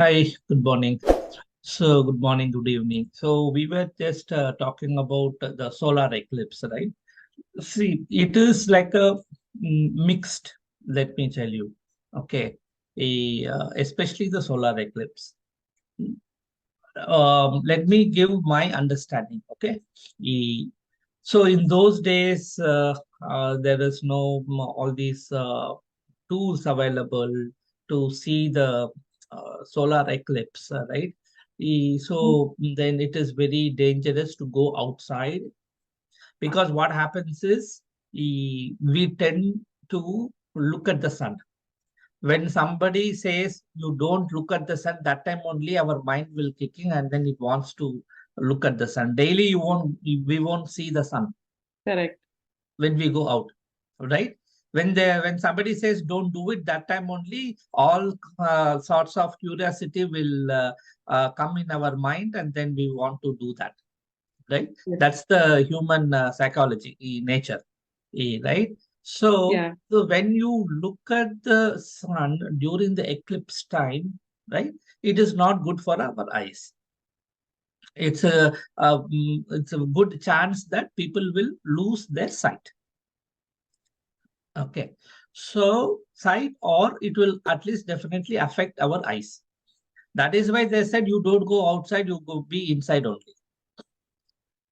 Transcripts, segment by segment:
Hi, good morning. Good morning, good evening. So, we were just talking about the solar eclipse, right? See, it is like a mixed, let me tell you. Okay. Especially the solar eclipse. Let me give my understanding. Okay. So, in those days, there is no all these tools available to see the solar eclipse, right? So then it is very dangerous to go outside because what happens is we tend to look at the sun. When somebody says you don't look at the sun, that time only our mind will kicking and then it wants to look at the sun. Daily we won't see the sun Correct. when we go out, right? When somebody says don't do it, that time only all sorts of curiosity will come in our mind and then we want to do that, right? Yes. That's the human psychology, nature, right? So, Yeah. so when you look at the sun during the eclipse time, right, it is not good for our eyes. It's a good chance that people will lose their sight. Okay, so sight, or it will at least definitely affect our eyes. That is why they said you don't go outside, you go be inside only.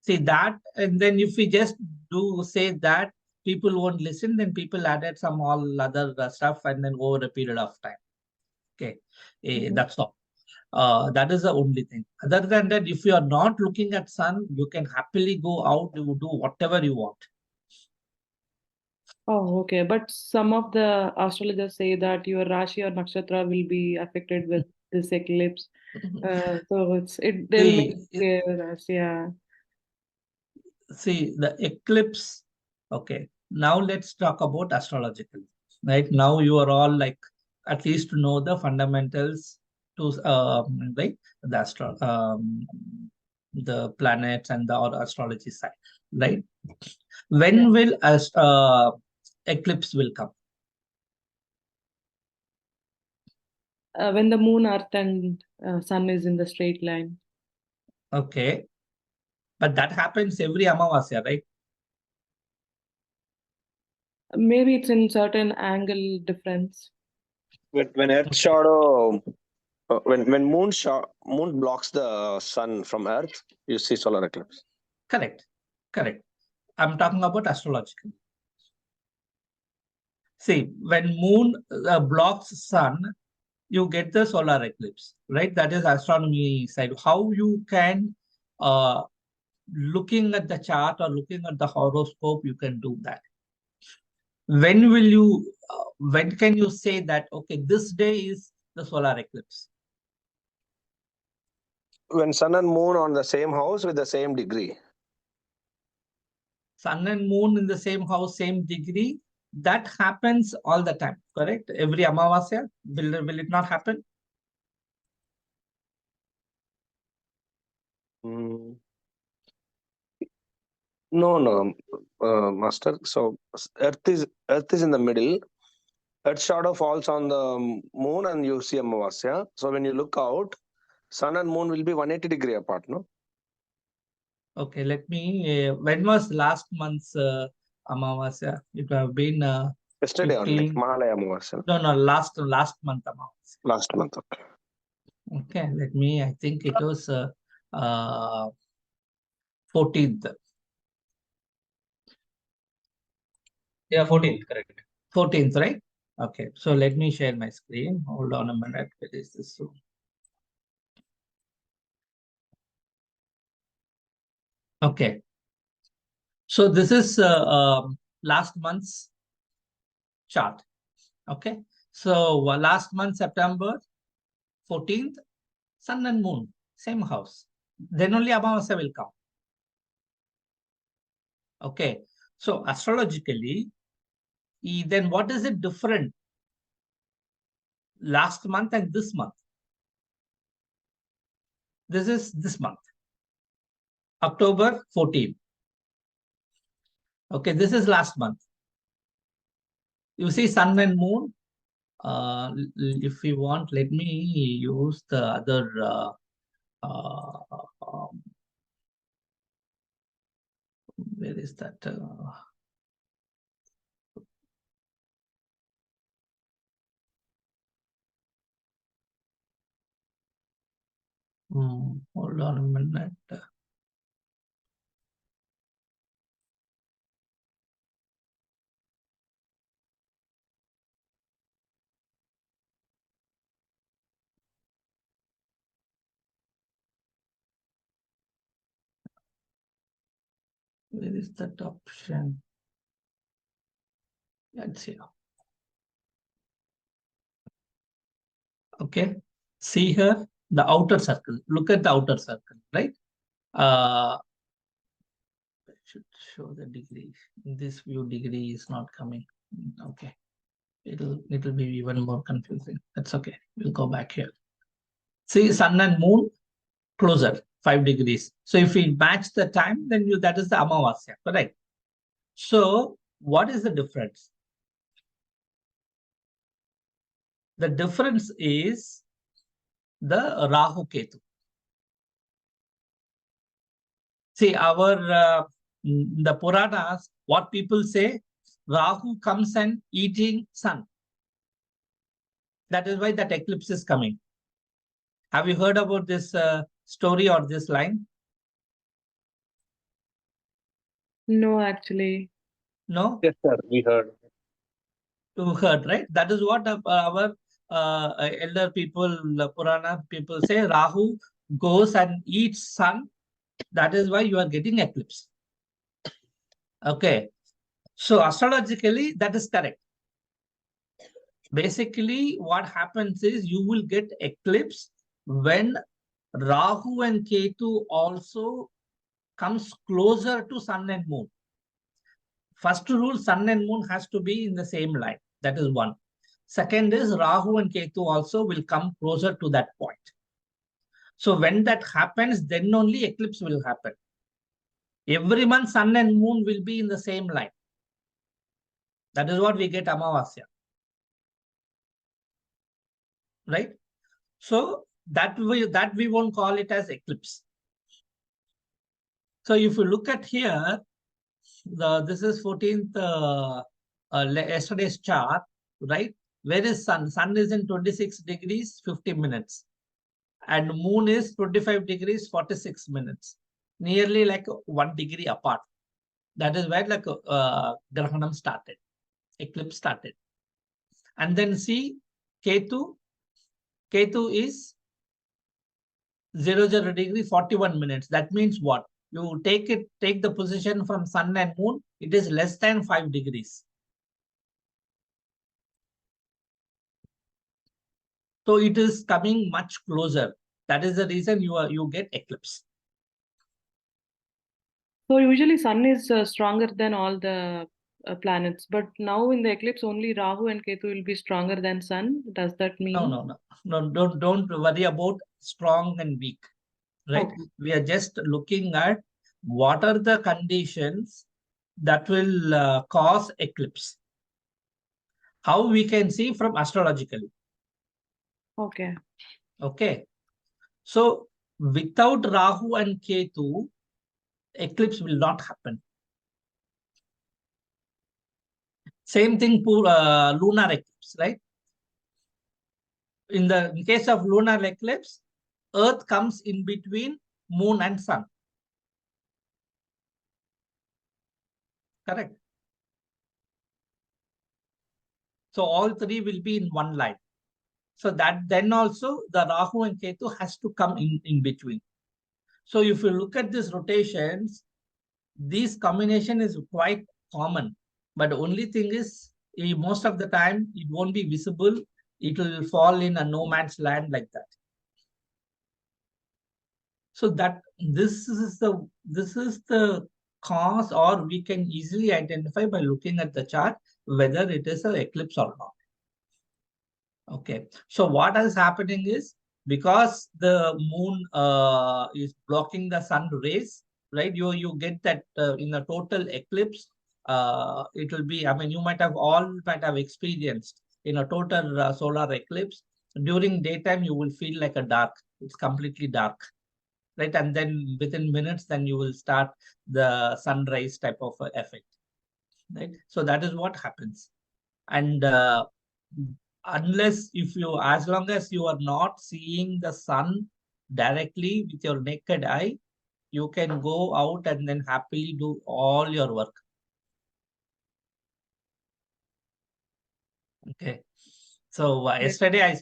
See that, and then if we just do say that, people won't listen, then people added some all other stuff and then over a period of time. Okay, that's all. That is the only thing. Other than that, if you are not looking at sun, you can happily go out, you do whatever you want. Oh, okay. But some of the astrologers say that your Rashi or Nakshatra will be affected with this eclipse. So they'll make See, us, yeah. see the eclipse. Okay, now let's talk about astrological. Right now, you are all like at least to know the fundamentals to right the planets and the or astrology side. Right, Yeah. when will eclipse will come? When the moon, earth, and sun is in the straight line. Okay, but that happens every Amavasya, right? Maybe it's in certain angle difference. When Earth shadow, when moon blocks the sun from Earth, you see solar eclipse. Correct, correct. I'm talking about astrological. See, when moon blocks sun, you get the solar eclipse, right? That is astronomy side. How you can, looking at the chart or looking at the horoscope, you can do that. When can you say that, okay, this day is the solar eclipse? When sun and moon on the same house with the same degree. Sun and moon in the same house, same degree. That happens all the time, correct? Every Amavasya, will it not happen? Mm. No, master. So Earth is in the middle. Earth shadow falls on the moon, and you see Amavasya. So when you look out, sun and moon will be 180-degree apart. No. Okay, let me. When was last month's Amavasya? It would have been Yesterday only, 15. Mahalaya Amavasya. No, last month Amavasya. Last month. Okay. Okay, let me. I think it was 14th. Yeah, 14th, correct. 14th, right? Okay, so let me share my screen. Hold on a minute. Where is this? Okay, so this is last month's chart. Okay, so last month September 14th, sun and moon, same house. Then only Amavasya will come. Okay, so astrologically, then what is it different last month and this month? This is this month, October 14. Okay, this is last month. You see sun and moon If you want, let me use the other where is that? Hold on a minute. Where is that option? Let's see. Okay. See here, the outer circle. Look at the outer circle, right? I should show the degree. This view degree is not coming. Okay. It'll be even more confusing. That's okay. We'll go back here. See, sun and moon closer, 5 degrees. So if we match the time, then that is the Amavasya, correct? So what is the difference? The difference is the Rahu Ketu. See, the Puranas, what people say, Rahu comes and eating sun. That is why that eclipse is coming. Have you heard about this story or this line? No, actually. No? Yes, sir. We heard. You heard, right? That is what our elder people, Purana people say, Rahu goes and eats sun. That is why you are getting eclipse. Okay. So astrologically, that is correct. Basically, what happens is you will get eclipse when Rahu and Ketu also comes closer to sun and moon. First rule, sun and moon has to be in the same line. That is one. Second is Rahu and Ketu also will come closer to that point. So when that happens, then only eclipse will happen. Every month, sun and moon will be in the same line. That is what we get Amavasya. Right? So that we won't call it as eclipse. So if you look at here, this is 14th yesterday's chart, right? Where is sun? Sun is in 26 degrees, 50 minutes. And moon is 25 degrees, 46 minutes. Nearly like 1 degree apart. That is where like Grahanam started. Eclipse started. And then see Ketu. Ketu is 0 degree, 41 minutes. That means what? You take the position from sun and moon, it is less than 5 degrees. So it is coming much closer. That is the reason you get eclipse. So usually sun is stronger than all the planets, but now in the eclipse only Rahu and Ketu will be stronger than sun. Does that mean? No. Don't worry about strong and weak. Right? Okay. We are just looking at what are the conditions that will cause eclipse. How we can see from astrologically. Okay. Okay. So without Rahu and Ketu, eclipse will not happen. Same thing for lunar eclipse, right? In case of lunar eclipse, Earth comes in between moon and sun. Correct. So all three will be in one line. So that then also the Rahu and Ketu has to come in between. So if you look at these rotations, this combination is quite common. But the only thing is, most of the time, it won't be visible. It will fall in a no man's land like that. So that this is the cause, or we can easily identify by looking at the chart whether it is an eclipse or not. Okay, so what is happening is, because the moon is blocking the sun rays, right? You get that in a total eclipse, it will be, I mean, you might have experienced in a total solar eclipse, during daytime, you will feel like a dark. It's completely dark, right? And then within minutes, then you will start the sunrise type of effect, right? So that is what happens. And as long as you are not seeing the sun directly with your naked eye, you can go out and then happily do all your work. Okay. So yesterday I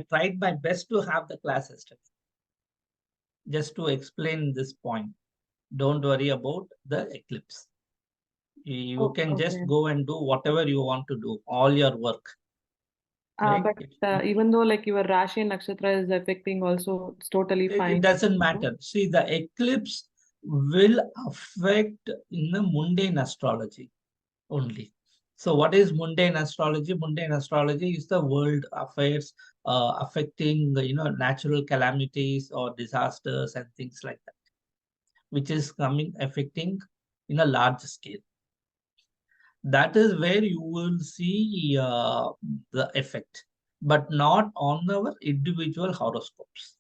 tried my best to have the class yesterday, just to explain this point. Don't worry about the eclipse. You can just go and do whatever you want to do, all your work. Right? But even though like your Rashi and Nakshatra is affecting also, it's totally fine. It doesn't matter. See, the eclipse will affect in the mundane astrology only. So what is mundane astrology? Mundane astrology is the world affairs affecting natural calamities or disasters and things like that, which is affecting in a large scale. That is where you will see the effect, but not on our individual horoscopes.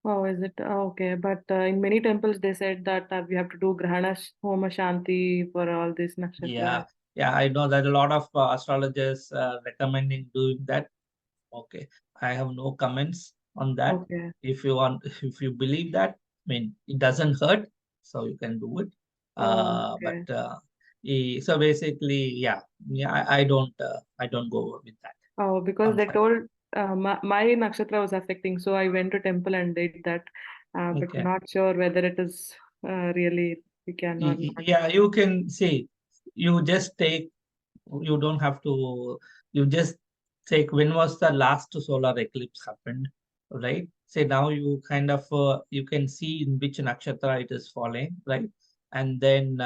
Oh, is it? Okay. But in many temples, they said that we have to do Grahana Homa Shanti for all these nakshatras. Yeah, I know that a lot of astrologers recommending doing that. Okay, I have no comments on that. Okay. If you believe that, I mean, it doesn't hurt, so you can do it. Okay. But so basically, yeah, I don't go with that. Oh, because they Fine. told my nakshatra was affecting, so I went to temple and did that. But Okay. not sure whether it is really we can or not. Yeah, you can see. You just take. You don't have to. You just take. When was the last solar eclipse happened, right? Say now you kind of you can see in which nakshatra it is falling, right? And then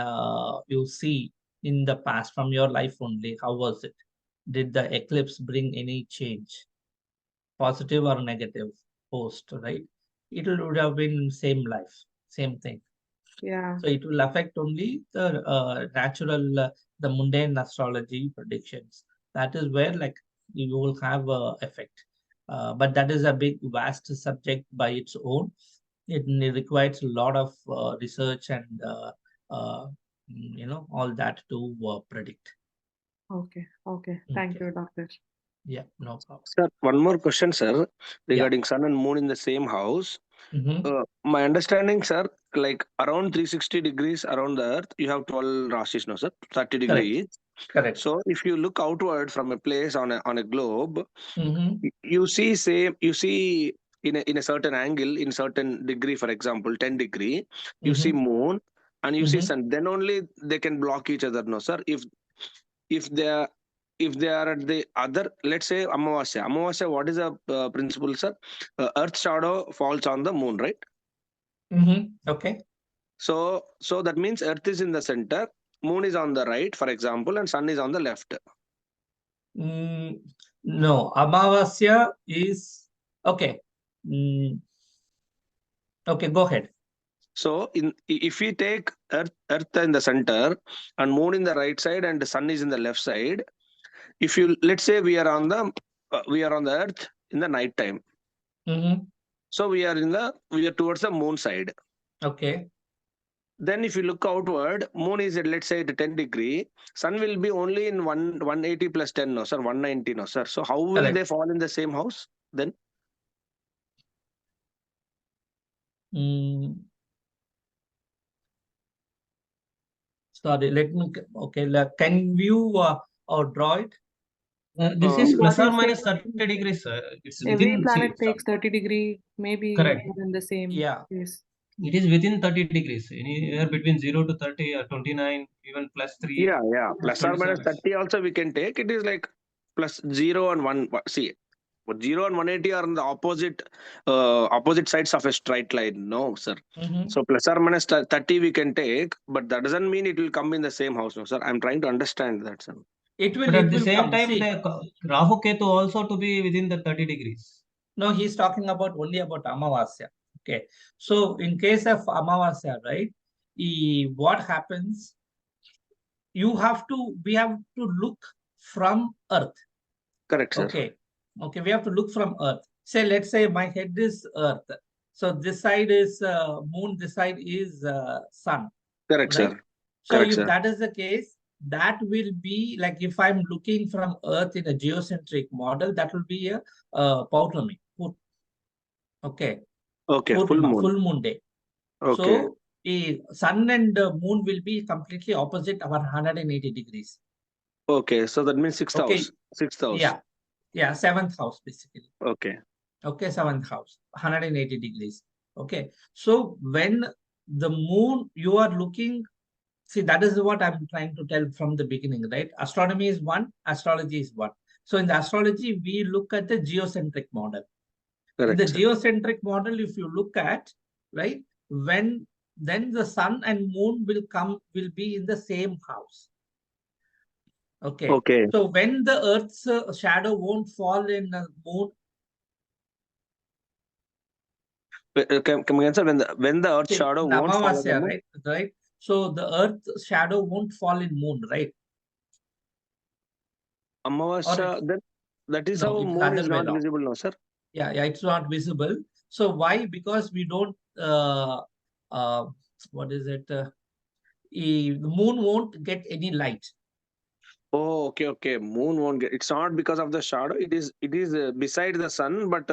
you see in the past from your life only, how was it? Did the eclipse bring any change, positive or negative, post, right? It would have been same life, same thing. Yeah. So it will affect only the natural, the mundane astrology predictions. That is where like you will have effect. But that is a big, vast subject by its own. It requires a lot of research and all that to predict. Okay. Thank you, doctor. Yeah, no problem. Sir, one more question, sir, regarding sun and moon in the same house. My understanding, sir, like around 360 degrees around the earth, you have 12 rashis, no, sir, 30 degrees. Correct. So if you look outward from a place on a globe, Mm-hmm. you see in a certain angle, in certain degree, for example, 10 degree, you see moon and you see sun. Then only they can block each other, no, sir. If they are at the other, let's say Amavasya, what is the principle, sir? Earth shadow falls on the moon, right? Okay. So that means Earth is in the center, moon is on the right, for example, and sun is on the left. No, Amavasya is okay. Okay, go ahead. So if we take Earth in the center and moon in the right side and the sun is in the left side, if you, let's say we are on the Earth in the night time. So we are towards the moon side. Okay. Then if you look outward, moon is at, let's say, at 10 degree, sun will be only in 180 plus 10, no, sir, 190, no, sir. So how will they fall in the same house then? Sorry, can you draw it? This is plus What or is minus it? 30 degrees. It's Every within, planet takes 30 degree, maybe correct. in the same place. It is within 30 degrees, anywhere between 0 to 30 or 29, even plus 3. Yeah. Plus or minus 30 also we can take. It is like plus 0 and 1. See, 0 and 180 are on the opposite sides of a straight line. No, sir. So plus or minus 30 we can take, but that doesn't mean it will come in the same house. No, sir. I'm trying to understand that, sir. But at the same time, the Rahu Ketu also to be within the 30 degrees. No, he's talking only about Amavasya. Okay. So in case of Amavasya, right, what happens, we have to look from Earth. Correct, sir. Okay. Okay, we have to look from Earth. Say, let's say my head is Earth. So this side is moon, this side is sun. Correct, Right? sir. So Correct, if sir. that is the case, that will be like if I'm looking from Earth in a geocentric model, that will be a Paurnami. Okay. Okay, full Purnima, moon. full moon day. Okay. So the sun and moon will be completely opposite our 180 degrees. Okay, so that means sixth Okay. house. Sixth house. Yeah. Yeah, seventh house basically. Okay. Okay, seventh house, 180 degrees. Okay. So when the moon, you are looking, see, that is what I'm trying to tell from the beginning, right? Astronomy is one, astrology is one. So in the astrology, we look at the geocentric model. In the Correct, sir. geocentric model, if you look at, right, when then the sun and moon will be in the same house. Okay. Okay. So when the Earth's shadow won't fall in the moon, Come again, sir. When the Earth see, shadow in the won't follow the Amavasya, moon. right? So the Earth's shadow won't fall in moon, right? Or Amavasya, that is no, how it's the moon other is way not around. visible now, sir. Yeah, it's not visible. So why? Because we don't, what is it? The moon won't get any light. Oh, okay, okay. Moon won't get. It's not because of the shadow. It is beside the sun, but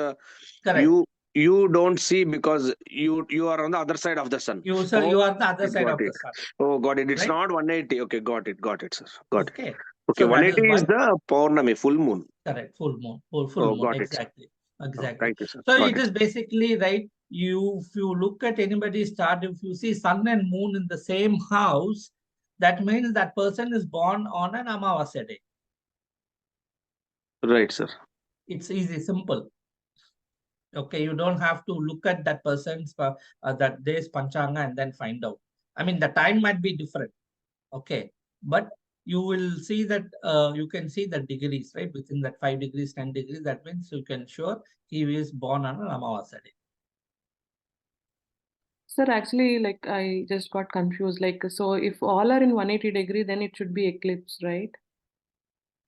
Correct. you don't see because you are on the other side of the sun. You Oh, are the other side got of the it. sun, Oh, got it. It's right? not 180. Okay, got it, sir. Got it. Okay. Okay, So that is 180 is why. the Paurnami, full moon. Correct. Full moon. Full Oh, moon. got it, sir. Exactly. Oh, Exactly. thank you, sir. So Got it it. is basically right. If you look at anybody's chart, if you see sun and moon in the same house, that means that person is born on an Amavasya day. Right, sir. It's easy, simple. Okay, you don't have to look at that person's that day's panchanga and then find out. I mean, the time might be different. Okay, but you will see that you can see the degrees, right? Within that 5 degrees, 10 degrees, that means you can sure he is born on an Amavasya day. Sir, actually, like I just got confused. Like, so if all are in 180 degree, then it should be eclipse, right?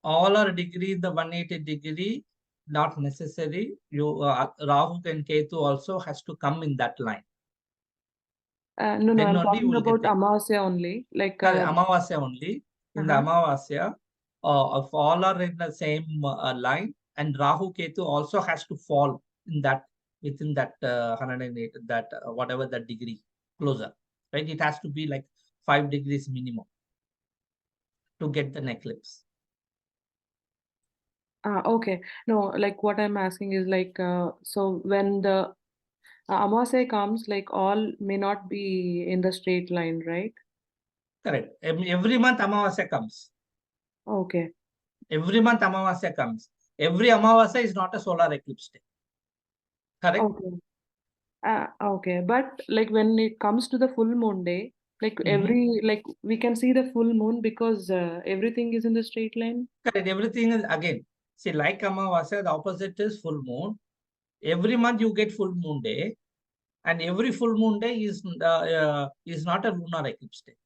All are degree, the 180 degree, not necessary. Rahu and Ketu also has to come in that line. No, Then I'm only you talking will get about the Amavasya only. Like, Amavasya only. In the uh-huh. Amavasya, if all are in the same line, and Rahu Ketu also has to fall in that within that 108, that whatever that degree closer, right? It has to be like 5 degrees minimum to get the eclipse. Okay. No, like what I'm asking is like, so when the Amavasya comes, like all may not be in the straight line, right? Correct. Every month Amavasya comes. Okay. Every month Amavasya comes. Every Amavasya is not a solar eclipse day. Correct? Okay. Okay. But like when it comes to the full moon day, like like we can see the full moon because everything is in the straight line. Correct. Everything is again. See, like Amavasya, the opposite is full moon. Every month you get full moon day, and every full moon day is not a lunar eclipse day.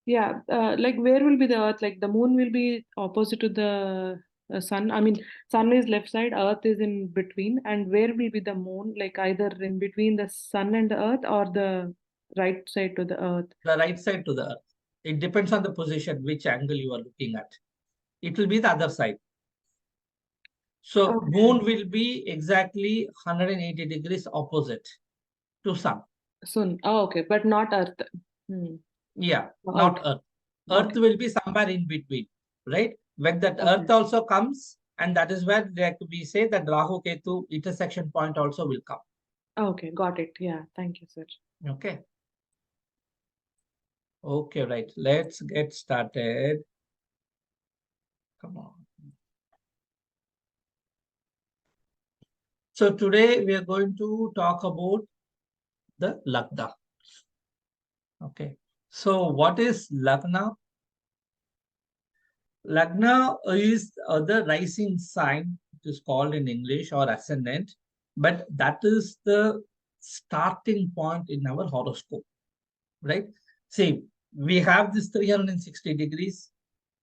Yeah, like where will be the Earth? Like the moon will be opposite to the sun. I mean, sun is left side, Earth is in between. And where will be the moon? Like either in between the sun and the Earth or the right side to the Earth. The right side to the Earth. It depends on the position, which angle you are looking at. It will be the other side. So Okay. moon will be exactly 180 degrees opposite to sun. Sun. Oh, okay, but not Earth. Hmm. Yeah, Okay. not Earth. Earth Okay. will be somewhere in between, right? When that Okay. Earth also comes, and that is where like we say that Rahu Ketu intersection point also will come. Okay, got it. Yeah, thank you, sir. Okay. Okay, right. Let's get started. Come on. So today we are going to talk about the lagna. Okay. So what is lagna? Lagna is the rising sign, it is called in English, or ascendant, but that is the starting point in our horoscope, right? See, we have this 360 degrees,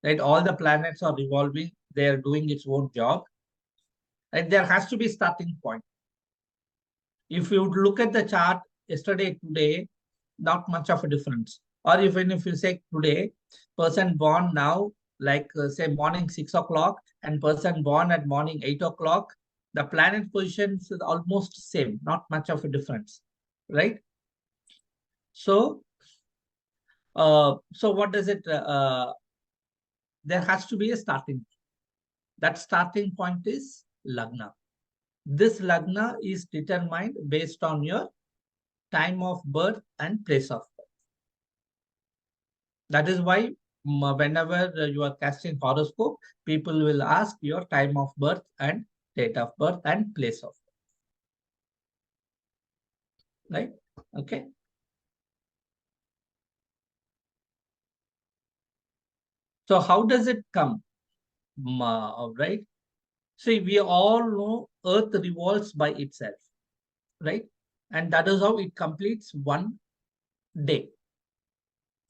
right? All the planets are revolving. They are doing its own job. Right? There has to be starting point. If you look at the chart yesterday, today, not much of a difference. Or even if you say today, person born now, like say morning 6 o'clock and person born at morning 8 o'clock, the planet positions is almost same, not much of a difference, right? So, so what does it, there has to be a starting point. That starting point is lagna. This lagna is determined based on your time of birth and place of birth. That is why whenever you are casting horoscope, people will ask your time of birth and date of birth and place of birth. Right? Okay. So how does it come? Right? See, we all know Earth revolves by itself, right? And that is how it completes one day.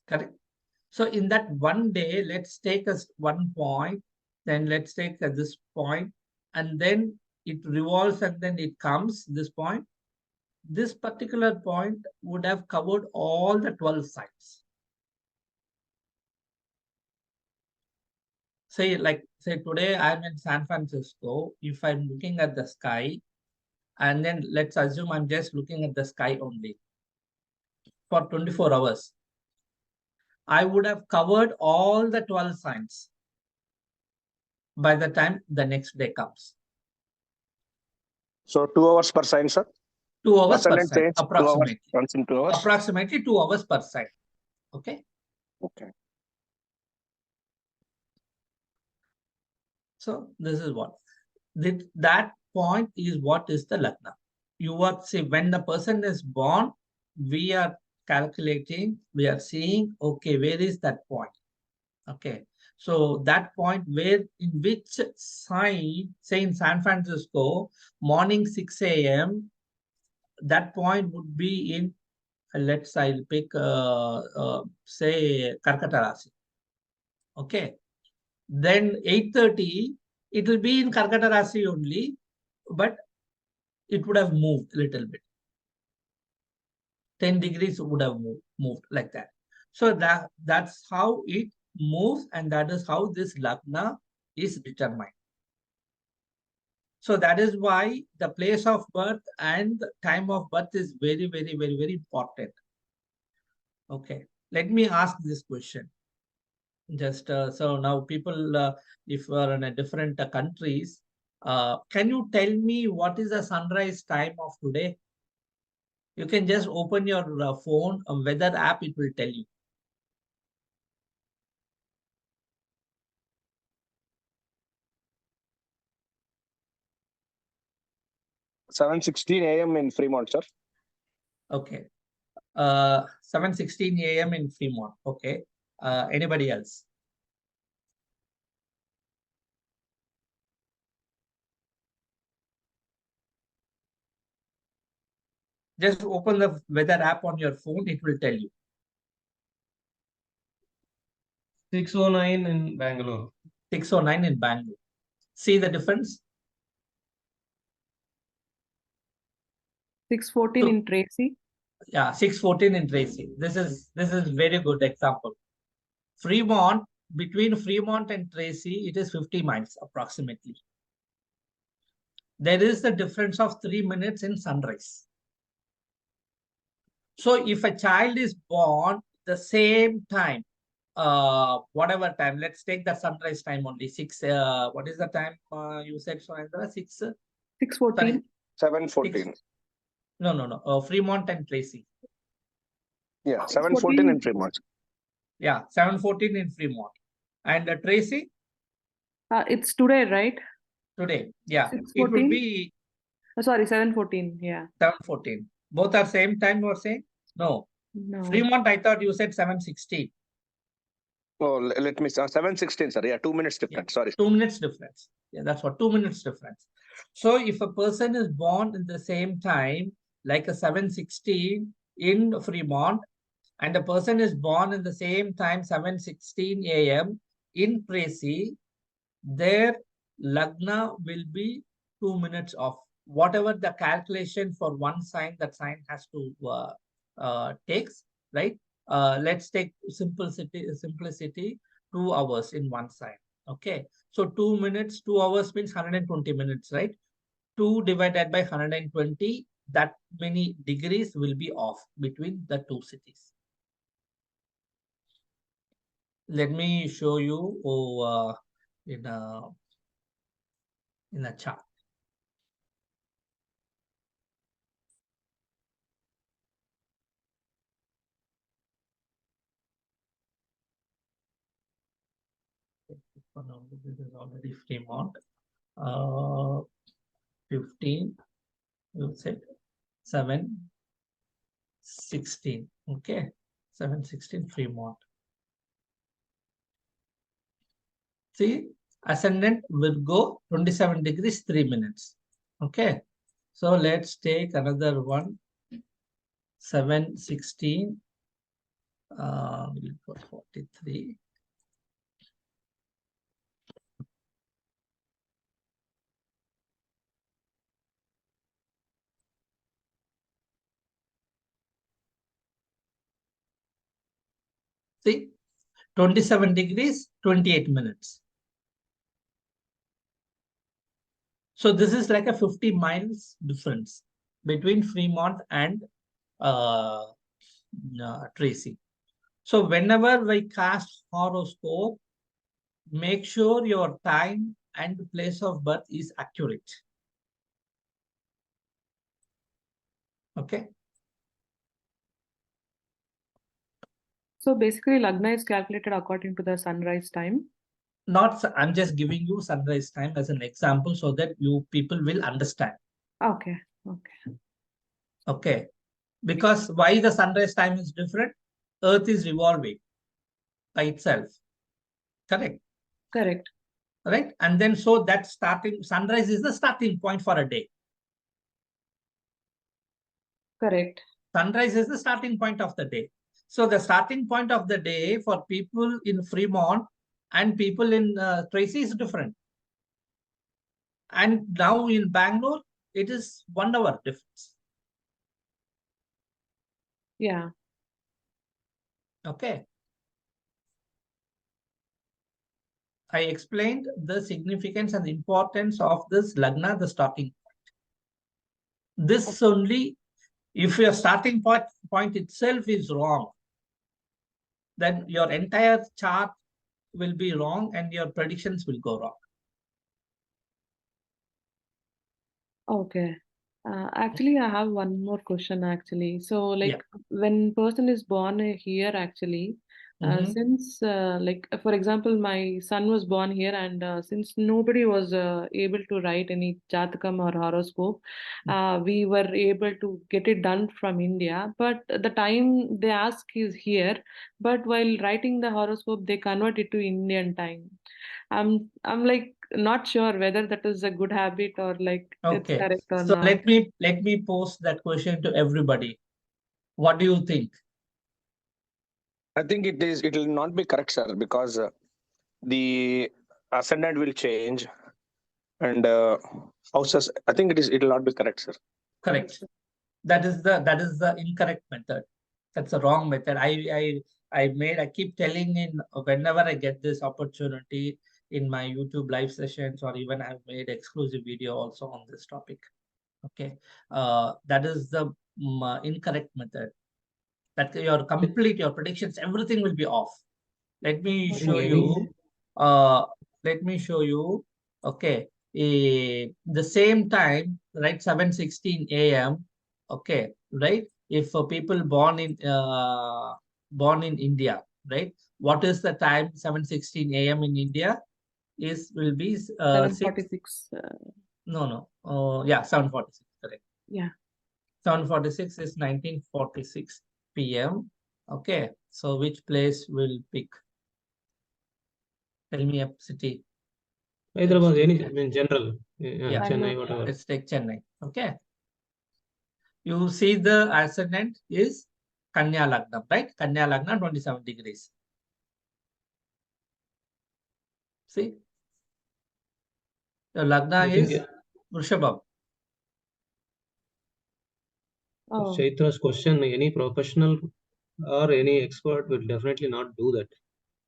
Correct? So in that one day, let's take as one point, then let's take this point, and then it revolves and then it comes this point. This particular point would have covered all the 12 signs. Say today I'm in San Francisco. If I'm looking at the sky, and then let's assume I'm just looking at the sky only for 24 hours, I would have covered all the 12 signs by the time the next day comes. So 2 hours per sign, sir? 2 hours per Ascendant sign, change, 2 hours, approximately. once in 2 hours? Approximately 2 hours per sign. Okay. Okay. So this is what. That point is what is the lagna. You what say when the person is born, we are calculating, we are seeing, okay, where is that point? Okay. So that point where in which sign, say in San Francisco, morning 6 a.m., that point would be in, let's I'll pick, say, Karkata Rasi. Okay. Then 8:30, it will be in Karkata Rasi only, but it would have moved a little bit. 10 degrees would have moved like that. So that's how it moves, and that is how this lagna is determined. So that is why the place of birth and the time of birth is very, very, very, very important. Okay, let me ask this question. Just so now people, if you are in a different countries, can you tell me what is the sunrise time of today? You can just open your phone, weather app, it will tell you. (7:16 a.m. in Fremont, sir. Okay. 7:16 a.m. in Fremont. Okay. Anybody else? Just open the weather app on your phone, it will tell you. 6:09 in Bangalore. 6:09 in Bangalore. See the difference? 6:14 in Tracy. Yeah, 6:14 in Tracy. This is very good example. Fremont, between Fremont and Tracy, it is 50 miles approximately. There is the difference of 3 minutes in sunrise. So if a child is born the same time, whatever time, let's take the sunrise time only, 6, what is the time you said, Sonendra? 6? 6:14. 7:14. No. Fremont and Tracy. Yeah, 7:14 in Fremont. Yeah, 7:14 in Fremont. And Tracy? It's today, right? Today. Yeah. 6:14? It will be Sorry, 7:14. Yeah. 7:14. Both are same time you are saying? No. No. Fremont, I thought you said 7:16. Oh, let me 7:16, sir. Yeah, 2 minutes different. Yeah. Sorry. 2 minutes difference. Yeah, that's what, 2 minutes difference. So if a person is born in the same time, like a 7:16 in Fremont, and a person is born in the same time, 7:16 a.m., in Tracy, their lagna will be 2 minutes off. Whatever the calculation for one sign, that sign has to takes, right? Let's take simplicity 2 hours in one sign. Okay, so 2 minutes, 2 hours means 120 minutes, right? 2 divided by 120, that many degrees will be off between the two cities. Let me show you in a chart. This is already Fremont. 15, you said 7, 16. Okay, 7, 16 Fremont. See, ascendant will go 27 degrees 3 minutes. Okay, so let's take another one. 7, 16. We'll put 43. See, 27 degrees, 28 minutes. So this is like a 50 miles difference between Fremont and Tracy. So whenever we cast horoscope, make sure your time and place of birth is accurate. Okay. So basically, lagna is calculated according to the sunrise time. Not, I'm just giving you sunrise time as an example so that you people will understand. Okay. Okay. Okay. Because why the sunrise time is different? Earth is revolving by itself. Correct. Correct. Right. And then so that sunrise is the starting point for a day. Correct. Sunrise is the starting point of the day. So the starting point of the day for people in Fremont and people in Tracy is different. And now in Bangalore, it is 1 hour difference. Yeah. Okay. I explained the significance and importance of this lagna, the starting point. This only, if your starting point itself is wrong, then your entire chart will be wrong and your predictions will go wrong. Okay. Actually, I have one more question actually. So, like, Yeah. when person is born here, actually, since, like, for example, my son was born here, and since nobody was able to write any jatakam or horoscope, we were able to get it done from India. But the time they ask is here, but while writing the horoscope, they convert it to Indian time. I'm like not sure whether that is a good habit or like it's Okay. correct or So not. let me pose that question to everybody. What do you think? I think it will not be correct, sir, because the ascendant will change and houses. I think it will not be correct, sir. Correct. That is the incorrect method. That's the wrong method. I keep telling in whenever I get this opportunity in my YouTube live sessions, or even I've made exclusive video also on this topic. Okay. That is the incorrect method. That your predictions, everything will be off. Let me show you. Let me show you. Okay. The same time, right? 7:16 a.m. Okay, right? If people born in India, right? What is the time? 7:16 a.m. in India will be 6. 7:46. No. Yeah, 7:46. Correct. Yeah. 7:46 is 1946 p.m. Okay, so which place will pick? Tell me a city. Hyderabad, any, I mean, general. Yeah. Chennai, whatever. Let's take Chennai. Okay. You see the ascendant is Kanya Lagna, right? Kanya Lagna, 27 degrees. See, the lagna I think is Vrishabham. Oh, Chaitra's question, any professional or any expert will definitely not do that.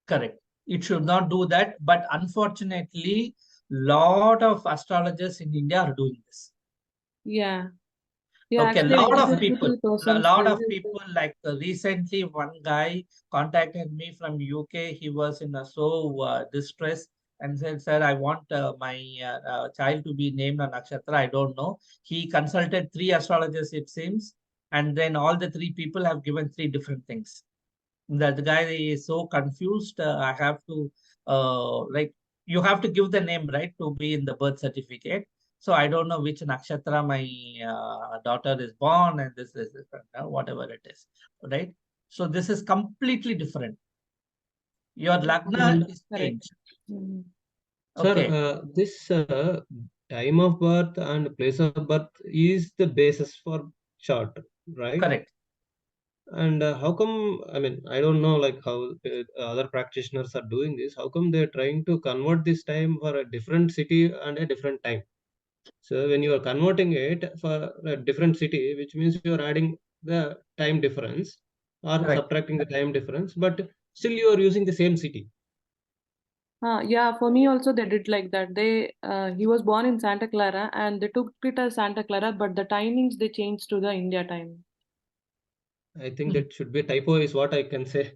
Correct. It should not do that, but unfortunately, lot of astrologers in India are doing this. yeah. Yeah, Okay, actually, I lot of visited people, the person's lot place. of people like recently one guy contacted me from UK. He was in a distress and said, "Sir, I want my child to be named a nakshatra. I don't know." He consulted three astrologers, it seems, and then all the three people have given three different things. That guy is so confused. I have to like you have to give the name right to be in the birth certificate. So I don't know which nakshatra my daughter is born, and this is different, whatever it is, right? So this is completely different. Your lagna And is Correct. changed. Mm. sir, Okay, this time of birth and place of birth is the basis for chart, right? correct. And how come, I mean, I don't know like how other practitioners are doing this. How come they're trying to convert this time for a different city and a different time? So when you are converting it for a different city, which means you are adding the time difference or Correct. subtracting the time difference, but still you are using the same city. Yeah, for me also they did like that. He was born in Santa Clara and they took it as Santa Clara, but the timings they changed to the India time. I think Hmm. that should be a typo, is what I can say,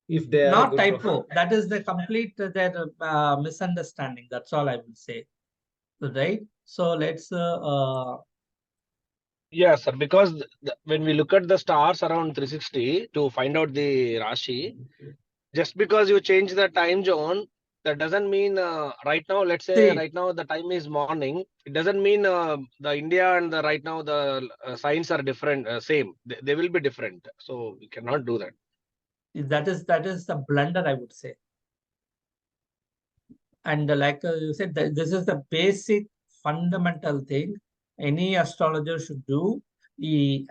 if they are a Not good professional. typo. That is the complete their misunderstanding. That's all I will say. Right. So let's Yeah, sir. Because when we look at the stars around 360 to find out the Rashi, just because you change the time zone, that doesn't mean right now, let's say see. right now the time is morning. It doesn't mean the India and the right now the signs are different, same. They will be different. So we cannot do that. That is the blunder, I would say. And like you said, this is the basic fundamental thing any astrologer should do,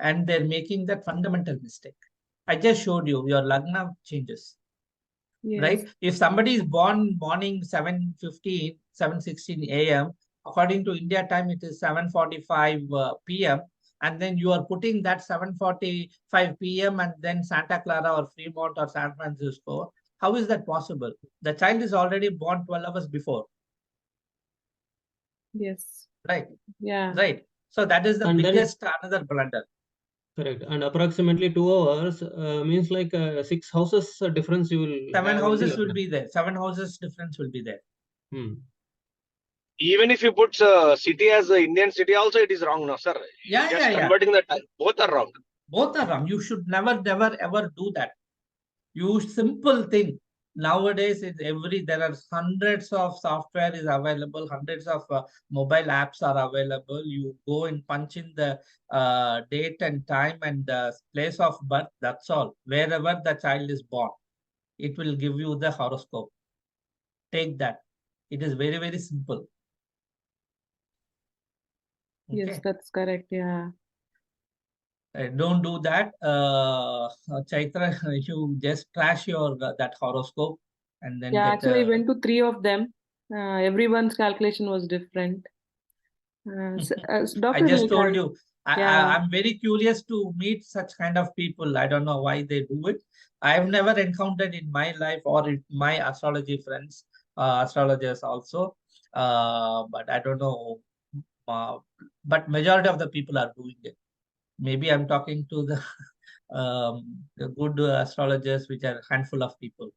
and they're making that fundamental mistake. I just showed you your lagna changes, Yes. right? If somebody is born morning 7:15, 7:16 a.m., according to India time, it is 7:45 p.m. And then you are putting that 7:45 p.m. and then Santa Clara or Fremont or San Francisco. How is that possible? The child is already born 12 hours before, Yes. right? Yeah. Right. So that is the And then, biggest another blunder. correct. And approximately 2 hours means like 6 houses difference you will Seven have in the houses will lagna. be there. 7 houses difference will be there. Hmm. Even if you put city as the Indian city, also it is wrong, no, sir. Yeah, Just yeah. converting the time, both are wrong. Both are wrong. You should never, never, ever do that. You simple thing. Nowadays, there are hundreds of software is available, hundreds of mobile apps are available. You go and punch in the date and time and the place of birth. That's all. Wherever the child is born, it will give you the horoscope. Take that. It is very, very simple. Yes, Okay. that's correct. Yeah. Don't do that. Chaitra, you just trash your that horoscope and then Yeah, get actually, I the. went to three of them. Everyone's calculation was different. I Doctor, just like, told you. yeah, I'm very curious to meet such kind of people. I don't know why they do it. I've never encountered in my life or in my astrology friends, astrologers also. But I don't know. Uh, but majority of the people are doing it. Maybe I'm talking to the good astrologers, which are handful of people.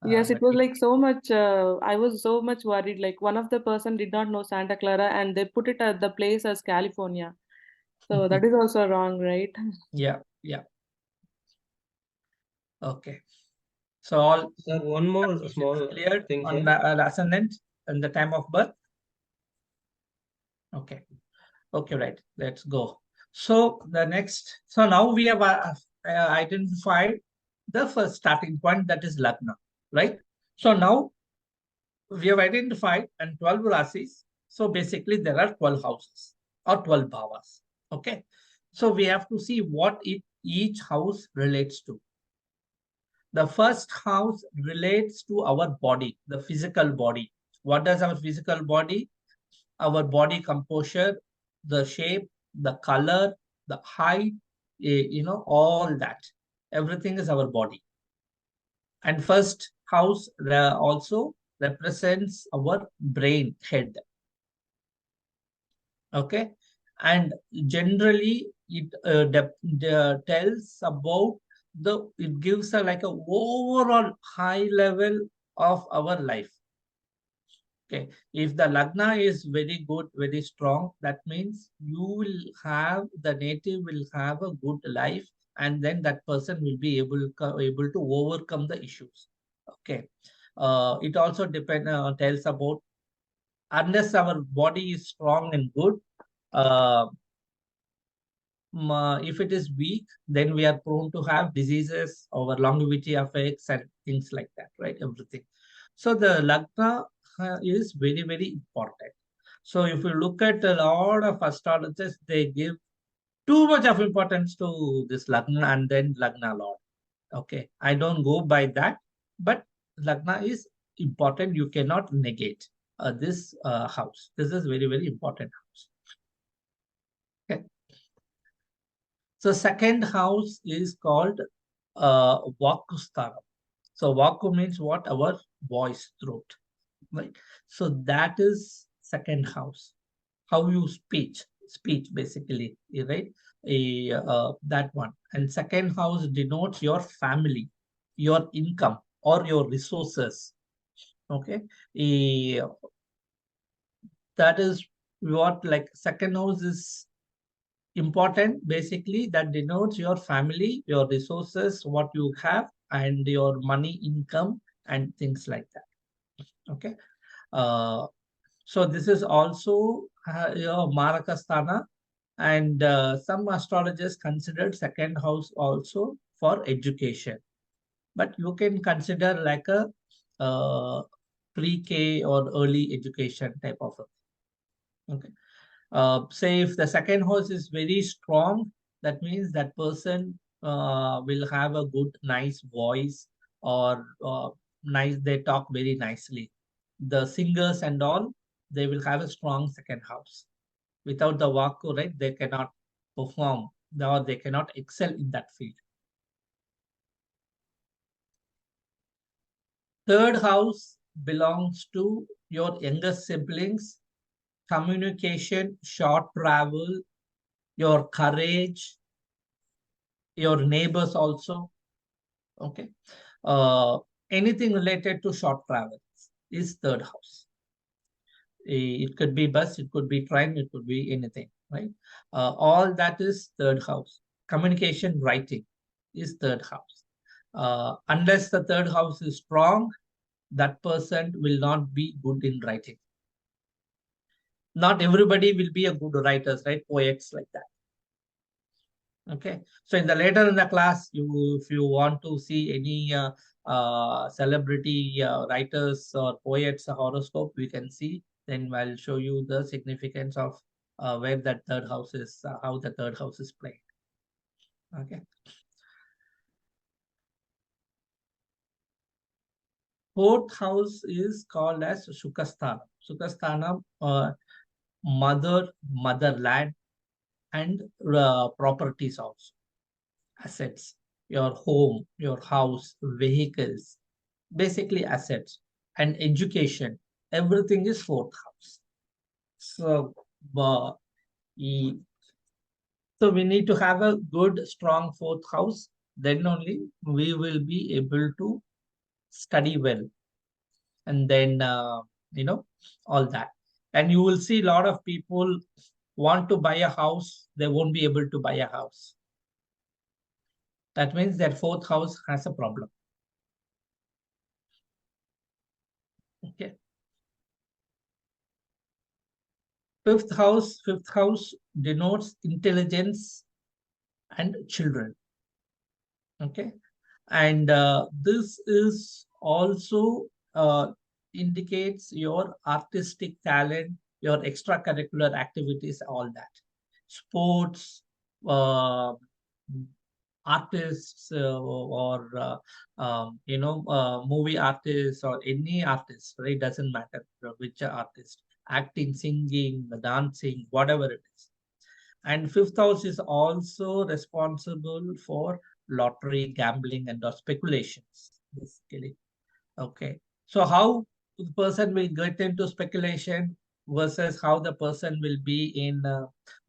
yes, it But was like so much. I was so much worried. Like, one of the person did not know Santa Clara, and they put it at the place as California. So that is also wrong, right? yeah, yeah. Okay. So all Sir, one more confusion is small cleared thing on here. the ascendant and the time of birth. Okay. Okay, right. Let's go. So the next, so now we have identified the first starting point, that is lagna, right? So now we have identified and 12 rasis. So basically there are 12 houses or 12 bhavas. Okay. So we have to see what each house relates to. The first house relates to our body, the physical body. What does our physical body? Our body composure, the shape, the color, the height, all that. Everything is our body. And first house also represents our brain, head. Okay. And generally, it tells about it gives a like a overall high level of our life. Okay, if the lagna is very good, very strong, that means the native will have a good life, and then that person will be able to overcome the issues. Okay, it also tells about, unless our body is strong and good, uh, if it is weak, then we are prone to have diseases, our longevity effects, and things like that, right? Everything. So the lagna is very, very important. So if you look at a lot of astrologers, they give too much of importance to this lagna and then lagna lord. Okay, I don't go by that, but lagna is important. You cannot negate this house. This is very, very important house. Okay. So second house is called Vakusthana. So Vaku means what? Our voice, throat, right? So that is second house. How you speech basically, right? That one. And second house denotes your family, your income, or your resources. Okay. That is what, like, second house is important. Basically, that denotes your family, your resources, what you have, and your money, income, and things like that. Okay. So this is also your Marakasthana, and some astrologers considered second house also for education, but you can consider like a pre-K or early education type of a, okay. Say if the second house is very strong, that means that person will have a good, nice voice, or nice, they talk very nicely. The singers and all, they will have a strong second house. Without the Vaku, right, they cannot perform, or they cannot excel in that field. Third house belongs to your younger siblings, communication, short travel, your courage, your neighbors also. Okay. Anything related to short travel is third house. It could be bus, it could be train, it could be anything, right? All that is third house. Communication, writing is third house. Unless the third house is strong, that person will not be good in writing. Not everybody will be a good writers, right? Poets like that. Okay, so later in the class, if you want to see any celebrity writers or poets horoscope, we can see. Then I'll show you the significance of where that third house is, how the third house is played. Okay. Fourth house is called as Sukasthana. Sukasthana, motherland, and properties also. Assets, your home, your house, vehicles, basically assets, and education. Everything is fourth house. So, so we need to have a good, strong fourth house. Then only we will be able to study well, and then all that. And you will see a lot of people want to buy a house, they won't be able to buy a house. That means that fourth house has a problem. Okay. Fifth house denotes intelligence and children. Okay. And this is also indicates your artistic talent, your extracurricular activities, all that. Sports, uh, artists or movie artists or any artist, right? Doesn't matter which artist, acting, singing, dancing, whatever it is. And fifth house is also responsible for lottery, gambling, and speculations, basically. Okay. So how the person will get into speculation versus how the person will be in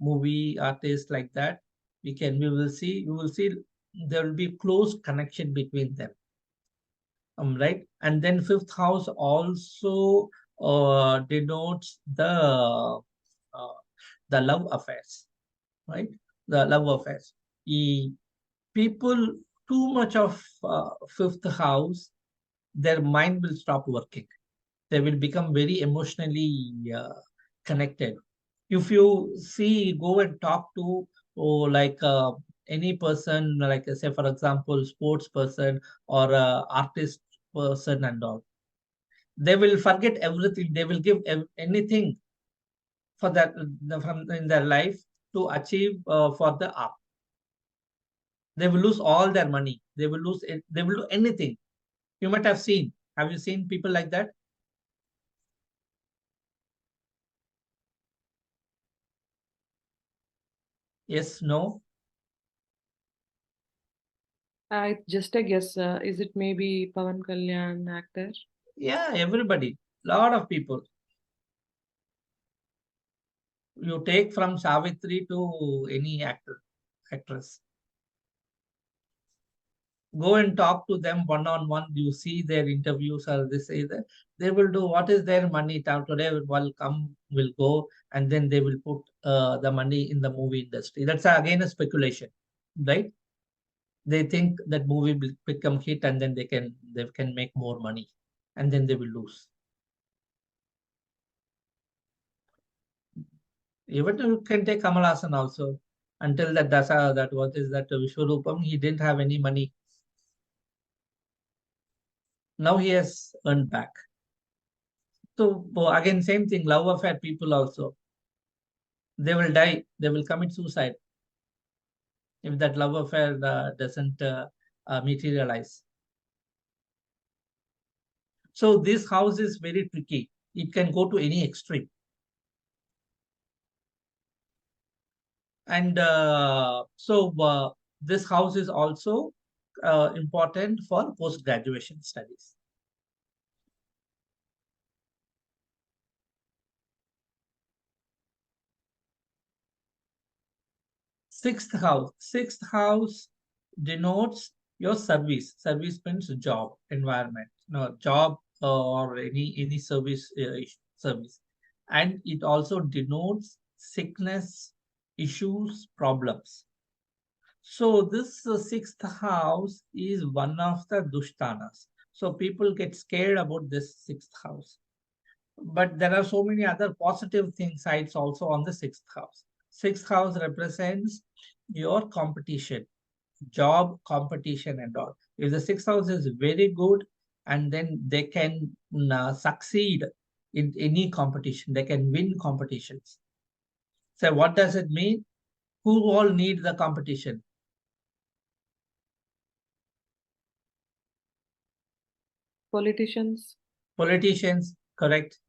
movie artist like that. We will see there will be close connection between them. Right. And then fifth house also denotes the love affairs, right? The love affairs. People too much of fifth house, their mind will stop working. They will become very emotionally connected. If you see, go and talk to like any person, like say for example, sports person or artist person and all, they will forget everything. They will give anything for that from in their life to achieve for the art. They will lose all their money. They will lose it. They will do anything. You might have seen. Have you seen people like that? Yes, no. Just a guess. Is it maybe Pawan Kalyan, actor? Yeah, everybody. Lot of people. You take from Savitri to any actor, actress. Go and talk to them one-on-one. You see their interviews or they say that they will do what is their money today will come, will go, and then they will put the money in the movie industry. That's again a speculation, right? They think that movie will become hit and then they can make more money and then they will lose. Even you can take Kamal Hassan also. Until that Dasa, that what is that Vishwarupam, he didn't have any money. Now he has earned back. So again, same thing, love affair people also. They will die. They will commit suicide if that love affair doesn't materialize. So this house is very tricky. It can go to any extreme. And this house is also important for post-graduation studies. Sixth house denotes your service. Service means job, environment, no job or any service, and it also denotes sickness, issues, problems. So this sixth house is one of the dushtanas. So people get scared about this sixth house. But there are so many other positive things sides also on the sixth house. Sixth house represents your competition, job competition and all. If the sixth house is very good, and then they can succeed in any competition, they can win competitions. So what does it mean? Who all need the competition? Politicians. Politicians, correct.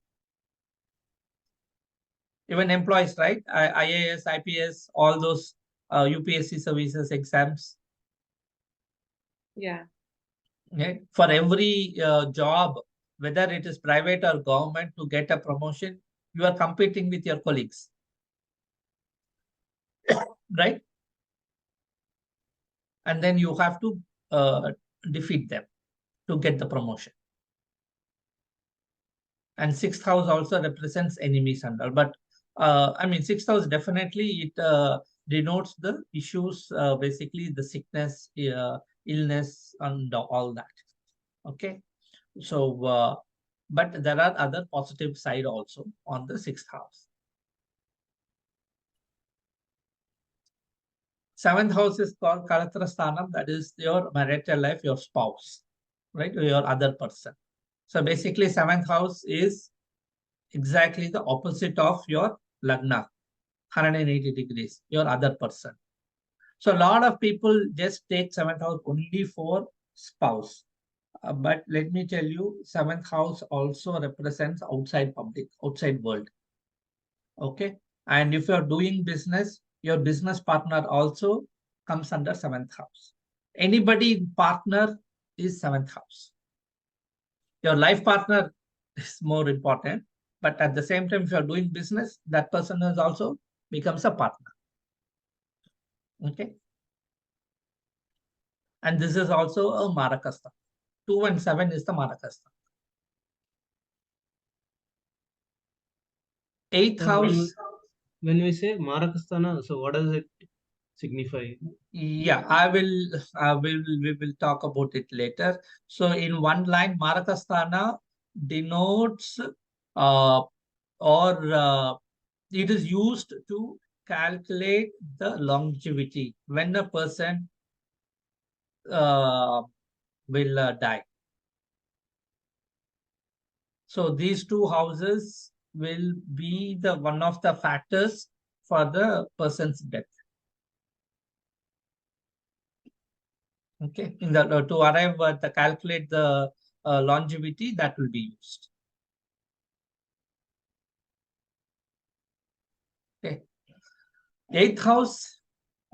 Even employees, right? IAS, IPS, all those UPSC services exams. Yeah. Right? For every job, whether it is private or government, to get a promotion, you are competing with your colleagues. Right? And then you have to defeat them to get the promotion. And sixth house also represents enemies and all. But I mean, sixth house definitely it denotes the issues, basically the sickness, illness, and all that. Okay. So, but there are other positive side also on the sixth house. Seventh house is called Kalatrasthanam, that is your marital life, your spouse, right? Your other person. So basically, seventh house is exactly the opposite of your lagna, 180 degrees, your other person. So a lot of people just take 7th house only for spouse. But let me tell you, 7th house also represents outside public, outside world. Okay. And if you're doing business, your business partner also comes under 7th house. Anybody partner is 7th house. Your life partner is more important, but at the same time, if you're doing business, that person is also becomes a partner. Okay. And this is also a Marakastha. 2 and 7 is the Marakastha. 8th house. When we say Marakasthana, so what does it signify? Yeah, we will talk about it later. So in one line, Marakasthana denotes it is used to calculate the longevity when a person will die. So these two houses will be the one of the factors for the person's death. Okay, in the to arrive at the calculate the longevity that will be used. Okay, 8th house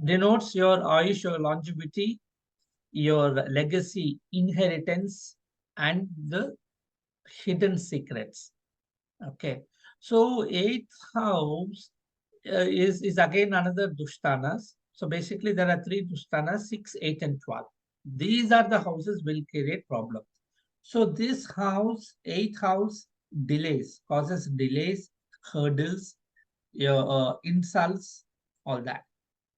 denotes your Ayush, your longevity, your legacy, inheritance, and the hidden secrets. Okay, so 8th house is again another Dushtanas. So basically, there are 3 Dushtanas, 6, 8, and 12. These are the houses will create problems. So this house, 8th house, causes delays, hurdles, insults, all that.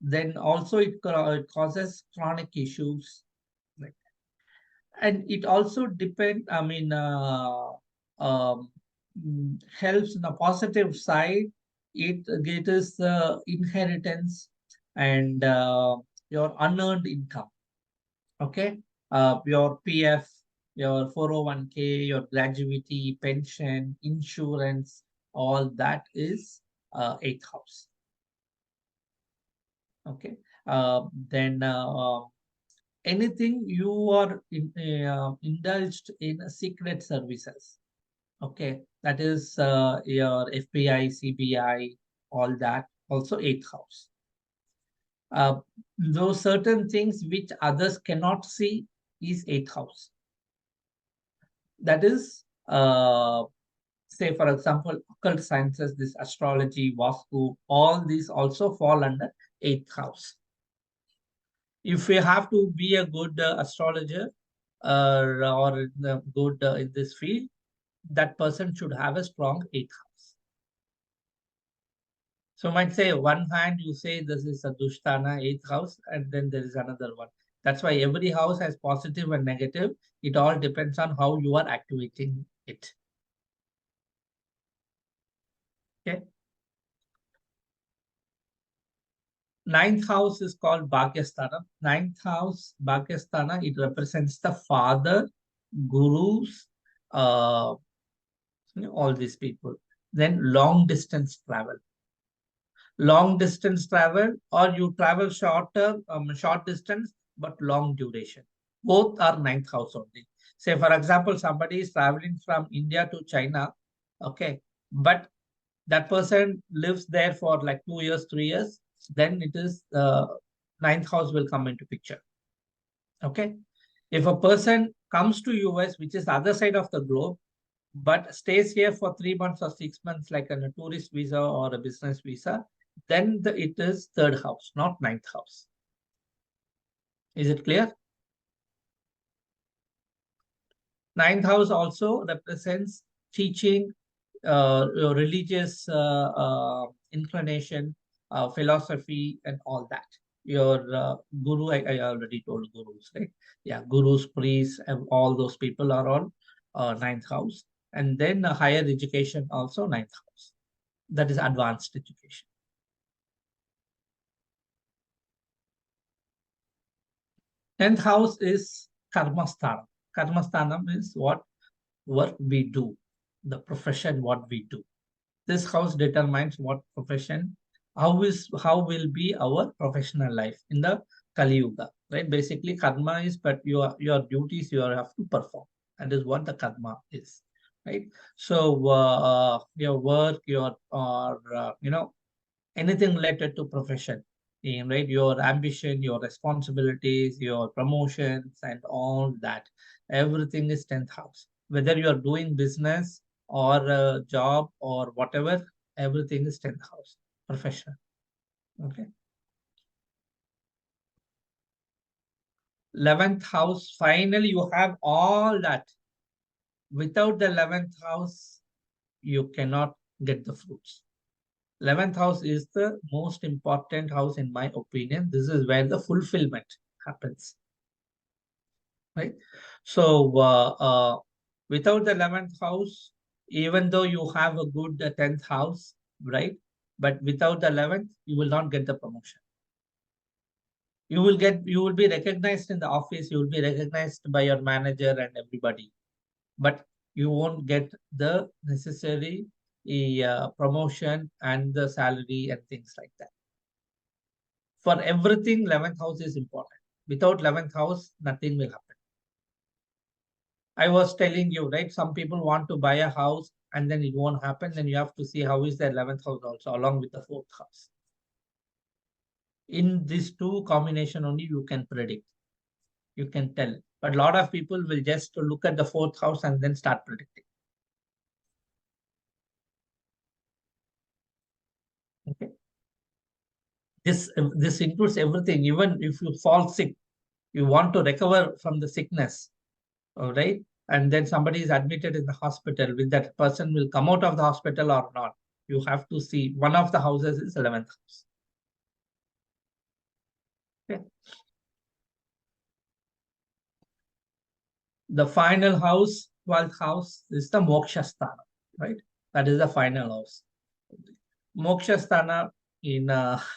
Then also it causes chronic issues. Right? And it also depends, helps in the positive side. It is the inheritance and your unearned income. Okay, your PF, your 401k, your gratuity, pension, insurance, all that is 8th house. Okay, then anything you are indulged in secret services. Okay, that is your FBI, CBI, all that, also 8th house. Those certain things which others cannot see is 8th house. That is, say, for example, occult sciences, this astrology, Vastu, all these also fall under 8th house. If we have to be a good astrologer or good in this field, that person should have a strong 8th house. So you might say one hand, you say this is a Dushtana 8th house, and then there is another one. That's why every house has positive and negative. It all depends on how you are activating it. Okay. 9th house is called Bhagyasthana. 9th house, Bhagyasthana, it represents the father, gurus, all these people. Then long distance travel. Long distance travel, or you travel short distance, but long duration. Both are 9th house only. Say, for example, somebody is traveling from India to China, okay, but that person lives there for like 2 years, 3 years, then it is 9th house will come into picture. Okay. If a person comes to US, which is the other side of the globe, but stays here for 3 months or 6 months, like on a tourist visa or a business visa, then it is 3rd house, not 9th house. Is it clear? 9th house also represents teaching, religious inclination, philosophy, and all that. Your guru, I already told gurus, right? Yeah, gurus, priests, and all those people are all 9th house. And then higher education also 9th house. That is advanced education. 10th house is karmasthana. Karmasthana means what work we do, the profession what we do. This house determines what profession how will be our professional life in the Kali Yuga, right? Basically, karma is but your duties you have to perform. That is what the karma is, right? So your work, your or anything related to profession, right? Your ambition, your responsibilities, your promotions, and all that. Everything is 10th house. Whether you are doing business or a job or whatever, everything is 10th house. Profession. Okay. 11th house, finally, you have all that. Without the 11th house, you cannot get the fruits. 11th house is the most important house in my opinion. This is where the fulfillment happens, right? So without the 11th house, even though you have a good 10th house, right? But without the 11th, you will not get the promotion. You will be recognized in the office, you will be recognized by your manager and everybody, but you won't get the necessary promotion and the salary and things like that. For everything, 11th house is important. Without 11th house, nothing will happen. I was telling you, right? Some people want to buy a house and then it won't happen. Then you have to see how is the 11th house also along with the 4th house. In these two combination only you can predict. You can tell. But a lot of people will just look at the 4th house and then start predicting. Okay. This includes everything. Even if you fall sick, you want to recover from the sickness, all right? And then somebody is admitted in the hospital, will that person will come out of the hospital or not? You have to see one of the houses is 11th house. Okay. The final house, 12th house, is the Moksha Sthana, right? That is the final house. Moksha Sthana in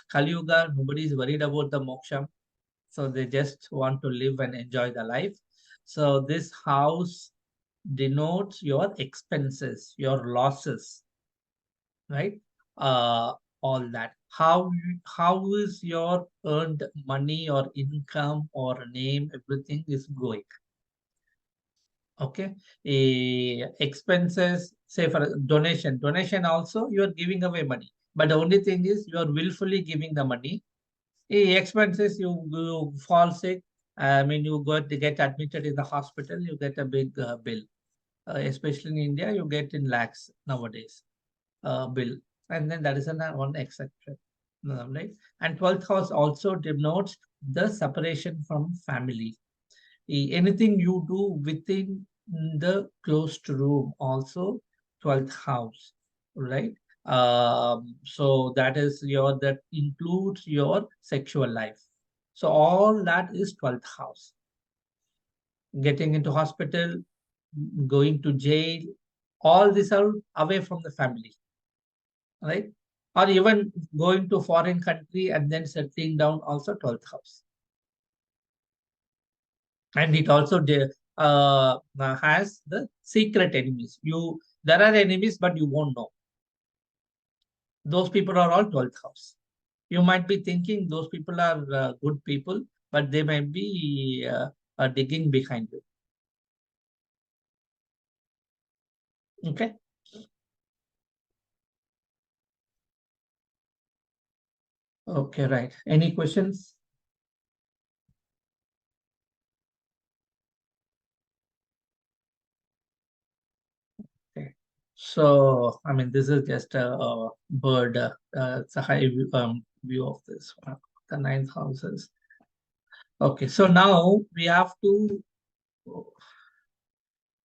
Kali Yuga, nobody is worried about the moksha. So they just want to live and enjoy the life. So this house denotes your expenses, your losses, right? All that. How is your earned money or income or name, everything is going. Okay. Expenses, say for donation also, you are giving away money. But the only thing is you are willfully giving the money. Expenses, you fall sick. I mean, you got to get admitted in the hospital, you get a big bill. Especially in India, you get in lakhs nowadays bill. And then that is one exception, right? And 12th house also denotes the separation from family. Anything you do within the closed room also 12th house, right? So that includes your sexual life. So all that is 12th house. Getting into hospital, going to jail, all these are away from the family, right? Or even going to foreign country and then settling down, also 12th house. And it also has the secret enemies. There are enemies, but you won't know. Those people are all 12th house. You might be thinking those people are good people, but they might be digging behind you. Okay. Okay, right. Any questions? Okay. So, I mean, this is just a bird. It's a high view of this one, the 9th houses. Okay, so now we have to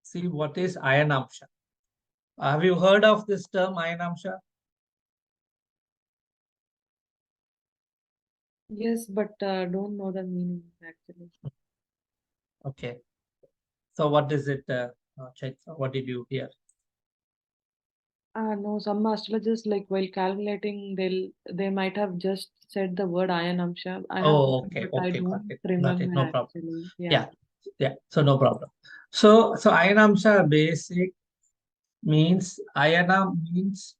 see what is Ayanamsa. Have you heard of this term, Ayanamsa? Yes, but don't know the meaning actually. Okay. So what is it, Chaitra? What did you hear? No, some astrologers, like while calculating, they might have just said the word Ayanamsa. I have, Okay, but I okay, got don't it. Got it. remember No problem. actually. Yeah, yeah. So no problem. So Ayanamsa basic means Ayana means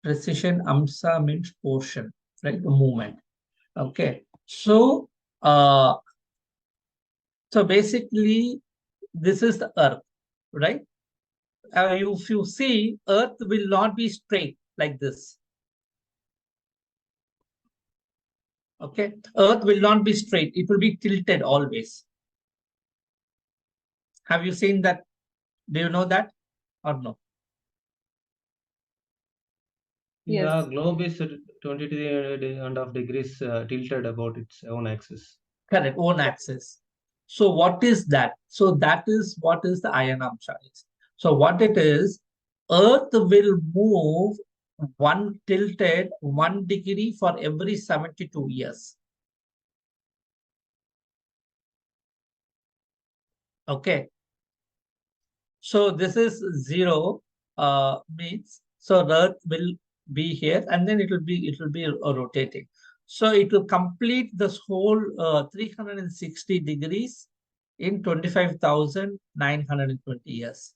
Precision, Amsa means portion, right? The movement. Okay. So, so basically, this is the Earth, right? If you see, Earth will not be straight like this. Okay. Earth will not be straight. It will be tilted always. Have you seen that? Do you know that or no? Yeah, Yes. globe is at 23.5 degrees tilted about its own axis. Correct, own axis. So what is that? So that is what is the Ayanamsa is. So what it is, Earth will move one tilted 1 degree for every 72 years. Okay. So this is 0 means so the Earth will be here and then it will be rotating. So it will complete this whole 360 degrees in 25,920 years.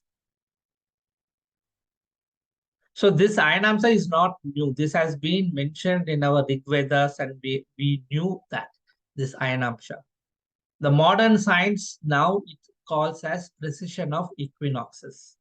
So this Ayanamsa is not new. This has been mentioned in our Rig Vedas and we knew that, this Ayanamsa. The modern science now it calls as precision of equinoxes.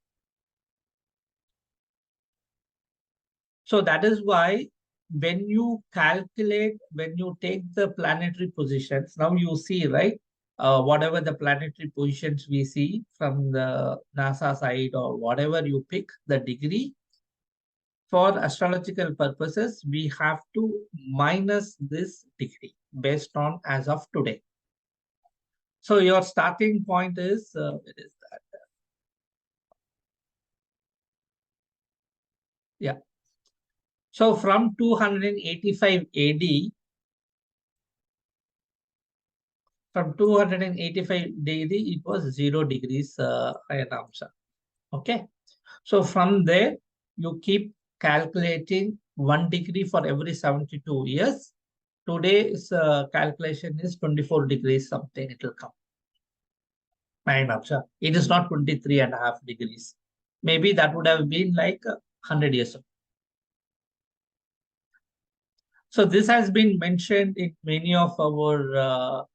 So that is why when you calculate, when you take the planetary positions, now you see, right? Whatever the planetary positions we see from the NASA side or whatever you pick, the degree, for astrological purposes, we have to minus this degree based on as of today. So your starting point is, where is that? Yeah. So from 285 AD, from 285 AD, it was 0 degrees Ayanamsa. Okay. So from there, you keep calculating 1 degree for every 72 years. Today's calculation is 24 degrees something, it will come. Ayanamsa. It is not 23.5 degrees. Maybe that would have been like 100 years ago. So this has been mentioned in many of our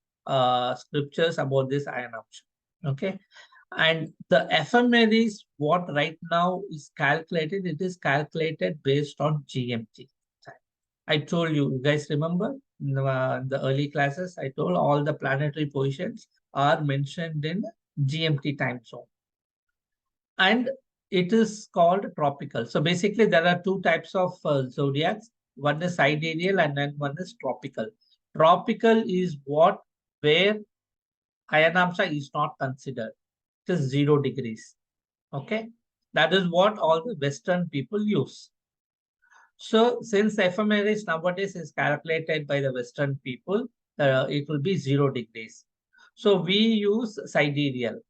scriptures about this Ayanamsa. Okay. And the ephemeris, what right now is calculated, it is calculated based on GMT. I told you, you guys remember in the early classes, I told all the planetary positions are mentioned in GMT time zone. And it is called tropical. So basically, there are two types of zodiacs. One is sidereal and then one is tropical. Tropical is what where Ayanamsa is not considered. It is 0 degrees. Okay. That is what all the Western people use. So since ephemeris nowadays is calculated by the Western people, it will be 0 degrees. So we use sidereal.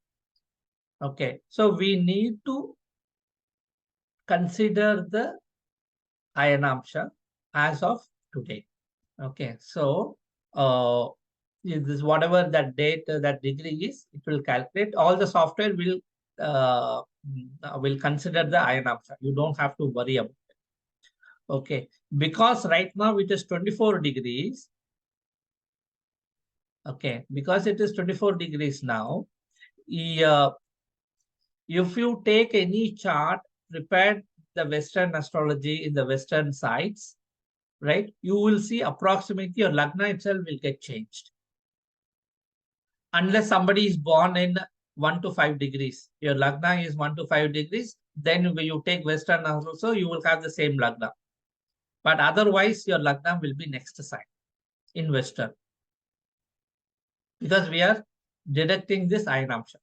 Okay. So we need to consider the Ayanamsa as of today. Okay. So this whatever that date that degree is, it will calculate. All the software will consider the Ayanamsa. You don't have to worry about it. Okay. Because right now it is 24 degrees. Okay. Because it is 24 degrees now. If you take any chart prepared the Western astrology in the Western sites, right, you will see approximately your lagna itself will get changed. Unless somebody is born in 1 to 5 degrees, your lagna is 1 to 5 degrees, then when you take Western also, you will have the same lagna. But otherwise, your lagna will be next sign in Western. Because we are deducting this Ayanamsa.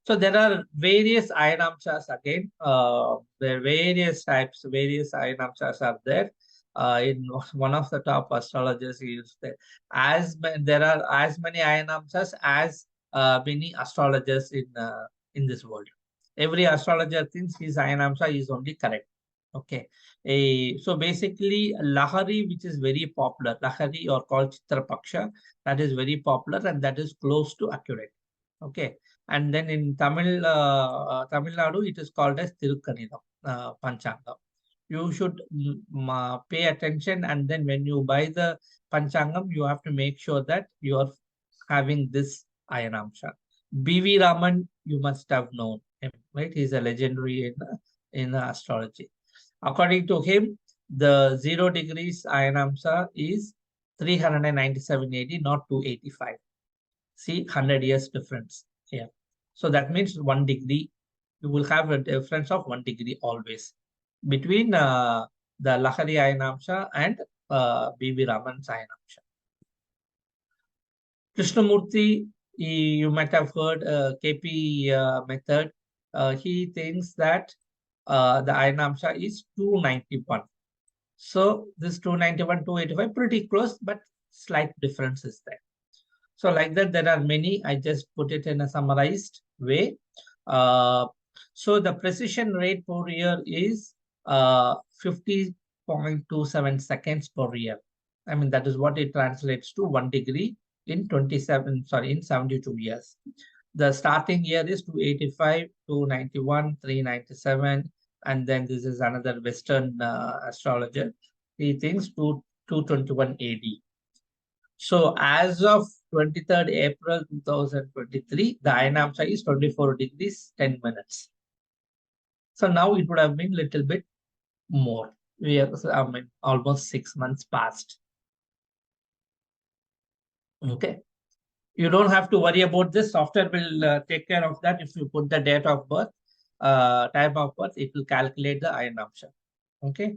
So there are various Ayanamsas again. There are various types, various Ayanamsas are there. In one of the top astrologers used there. There are as many Ayanamsas as many astrologers in this world. Every astrologer thinks his Ayanamsa is only correct. Okay. So basically, Lahari, which is very popular, Lahari or called Chitrapaksha, that is very popular and that is close to accurate. Okay. And then in Tamil Nadu, it is called as Tirukkanidam. Panchangam. You should pay attention, and then when you buy the Panchangam, you have to make sure that you are having this Ayanamsa. B.V. Raman, you must have known him, right? He's a legendary in astrology. According to him, the 0 degrees Ayanamsa is 397 AD, not 285. See, 100 years difference here. So that means 1 degree. You will have a difference of 1 degree always between the Lahari Ayanamsa and B.V. Raman's Ayanamsa. Krishnamurti, you might have heard KP method. He thinks that the Ayanamsa is 291. So this 291, 285, pretty close, but slight difference is there. So like that, there are many. I just put it in a summarized way. So the precision rate per year is 50.27 seconds per year. I mean, that is what it translates to 1 degree in 72 years. The starting year is 285, 291, 397, and then this is another Western astrologer. He thinks 221 AD. So as of 23rd April 2023, the Ayanamsa is 24 degrees 10 minutes. So now it would have been a little bit more. We are, I mean, almost 6 months past. Okay. You don't have to worry about this. Software will take care of that. If you put the date of birth, time of birth, it will calculate the Ayanamsa. Okay.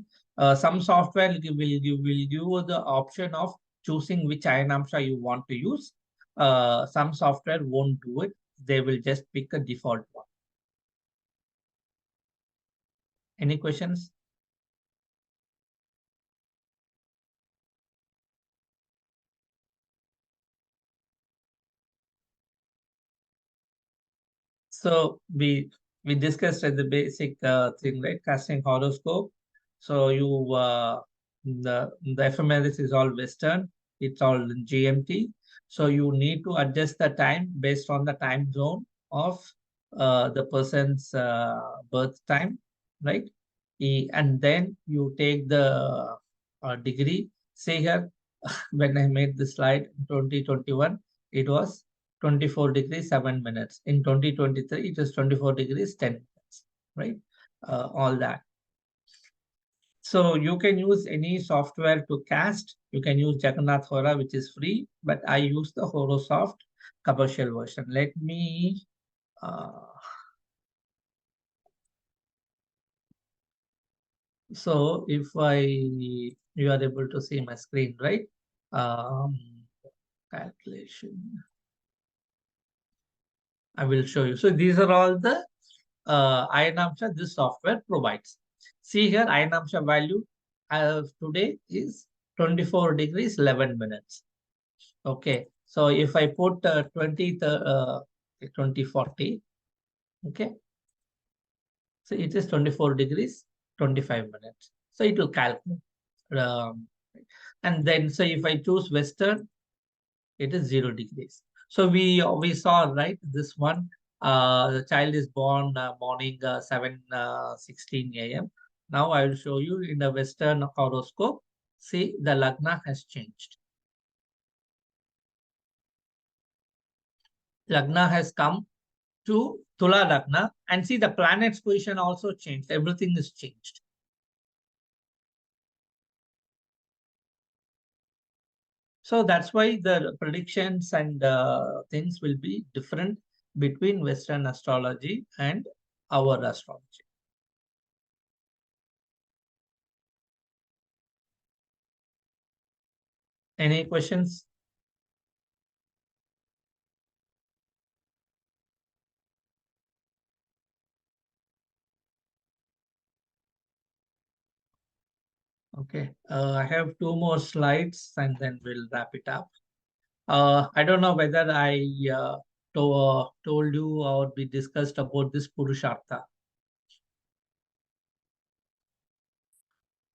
Some software will give you the option of choosing which Ayanamsa you want to use. Some software won't do it. They will just pick a default one. Any questions? So we discussed at the basic thing, right? Casting horoscope. So you the ephemeris is all Western. It's all in GMT. So you need to adjust the time based on the time zone of the person's birth time, right? And then you take the degree. Say here, when I made the slide in 2021, it was 24 degrees 7 minutes. In 2023, it is 24 degrees 10 minutes, right? All that. So you can use any software to cast. You can use Jagannath Hora, which is free, but I use the Horosoft commercial version. Let me so if you are able to see my screen, right? Calculation. I will show you. So these are all the Ayanamsa this software provides. See here, Ayanamsa value today is 24 degrees 11 minutes. Okay, so if I put 2040, okay, so it is 24 degrees 25 minutes. So it will calculate. And then, so if I choose Western, it is 0 degrees. So we saw, right, this one, the child is born morning 7:16 a.m. Now I will show you in the Western horoscope. See, the lagna has changed. Lagna has come to Tula Lagna, and see the planet's position also changed. Everything is changed. So that's why the predictions and things will be different between Western astrology and our astrology. Any questions? Okay, I have 2 more slides and then we'll wrap it up. I don't know whether I told you or we discussed about this Purushartha.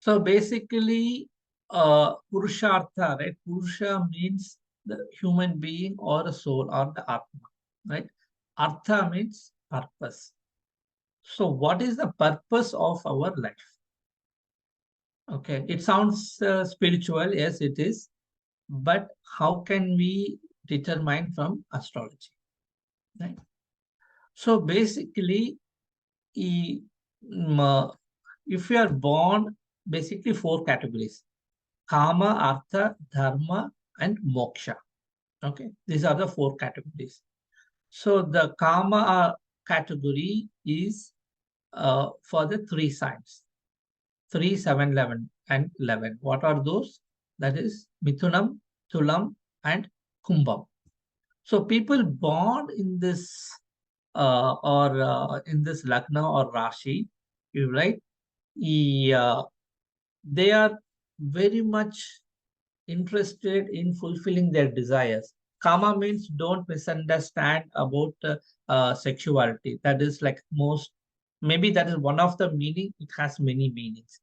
So basically, Purushartha, right? Purusha means the human being or a soul or the Atma, right? Artha means purpose. So what is the purpose of our life? Okay, it sounds spiritual, yes, it is. But how can we determine from astrology? Right? So basically, if you are born, basically 4 categories: Kama, Artha, Dharma, and Moksha. Okay, these are the 4 categories. So the Kama category is for the 3 signs: 3, 7, 11, and 11. What are those? That is Mithunam, Tulam, and Kumbham. So people born in this in this lagna or rashi, you right? They are very much interested in fulfilling their desires. Kama means, don't misunderstand about sexuality. That is like most, maybe that is one of the meaning. It has many meanings.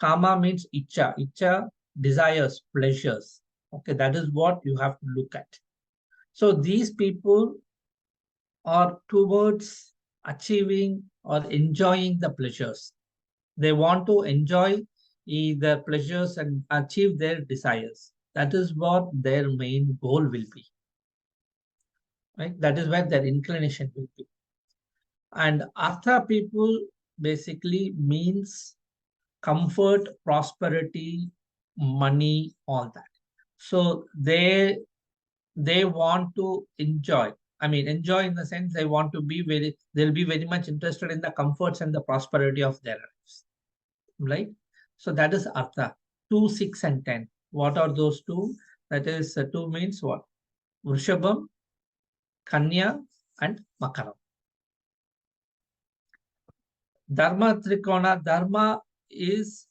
Kama means icha. Icha, desires, pleasures. Okay, that is what you have to look at. So these people are towards achieving or enjoying the pleasures. They want to enjoy the pleasures and achieve their desires. That is what their main goal will be. Right? That is where their inclination will be. And Artha people basically means comfort, prosperity, money, all that. So they want to enjoy. I mean, enjoy in the sense they'll be very much interested in the comforts and the prosperity of their lives. Right? So that is Artha. 2, 6, and 10. What are those 2? That is 2 means what? Vrishabham, Kanya, and Makaram. Dharma Trikona. Dharma is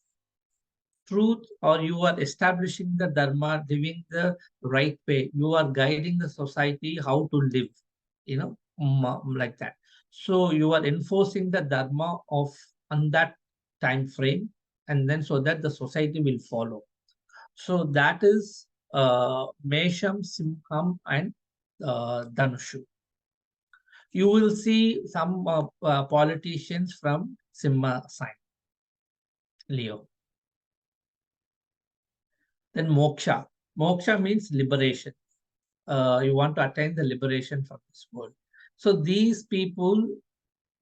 truth, or you are establishing the Dharma, living the right way. You are guiding the society how to live, like that. So you are enforcing the Dharma of on that time frame, and then so that the society will follow. So that is Mesham, Simham, and Dhanushu. You will see some politicians from Simha sign, Leo. Then Moksha. Moksha means liberation. You want to attain the liberation from this world. So these people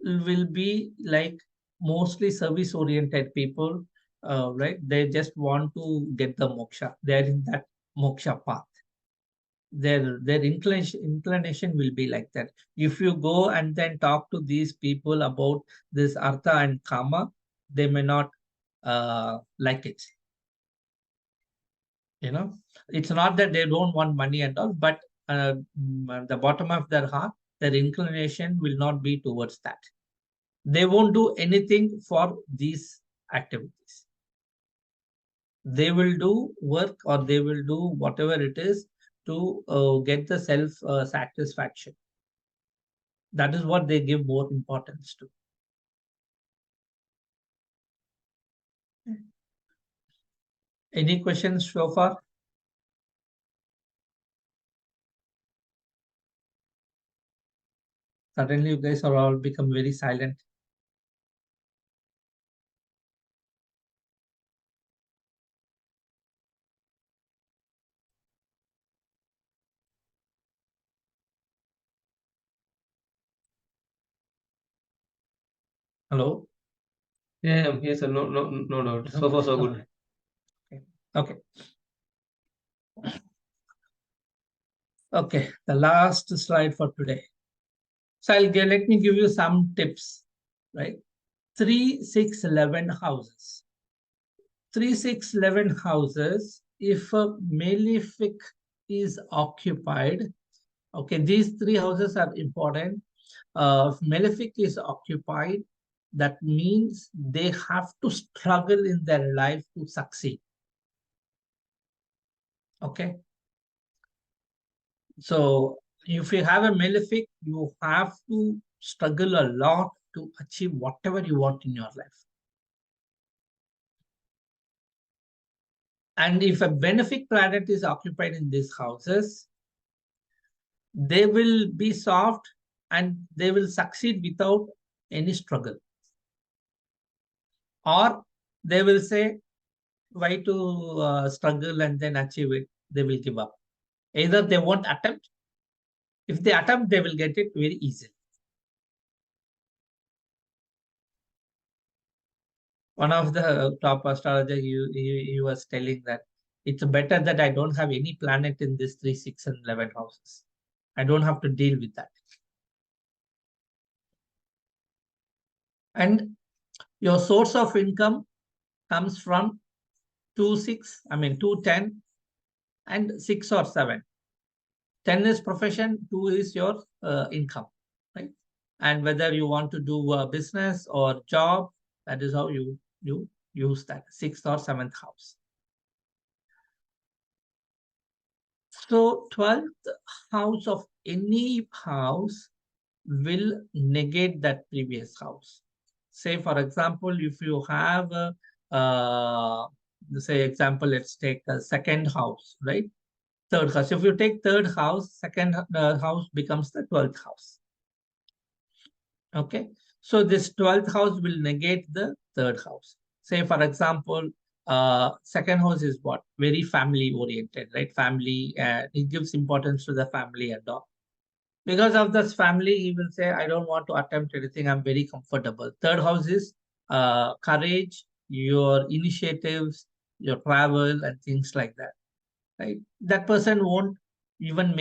will be like mostly service-oriented people, right? They just want to get the moksha. They're in that moksha path. Their inclination will be like that. If you go and then talk to these people about this artha and kama, they may not like it. It's not that they don't want money and all, but the bottom of their heart, their inclination will not be towards that. They won't do anything for these activities. They will do work, or they will do whatever it is to get the self-satisfaction. That is what they give more importance to. Any questions so far? Suddenly you guys are all become very silent. Hello? Yeah, yes, sir. No doubt. So far, so good. Okay. Okay, the last slide for today. So let me give you some tips, right? 3, 6, 11 houses. 3, 6, 11 houses, if a malefic is occupied, okay, these 3 houses are important. If malefic is occupied, that means they have to struggle in their life to succeed. Okay. So if you have a malefic, you have to struggle a lot to achieve whatever you want in your life. And if a benefic planet is occupied in these houses, they will be soft and they will succeed without any struggle. Or they will say, why to struggle and then achieve it? They will give up. Either they won't attempt. If they attempt, they will get it very easily. One of the top astrologer, he was telling that it's better that I don't have any planet in this 3, 6, and 11 houses. I don't have to deal with that. And your source of income comes from 2, 6, 2, 10, and 6 or 7. 10 is profession, 2 is your income, right? And whether you want to do a business or job, that is how you use that 6th or 7th house. So 12th house of any house will negate that previous house. Say, for example, if you have say example, let's take a second house, right? Third house. If you take third house, second house becomes the 12th house. Okay. So this 12th house will negate the third house. Say, for example, second house is what? Very family oriented, right? Family, it gives importance to the family and all. Because of this family, he will say, I don't want to attempt anything. I'm very comfortable. Third house is courage, your initiatives, your travel, and things like that. Right? That person won't even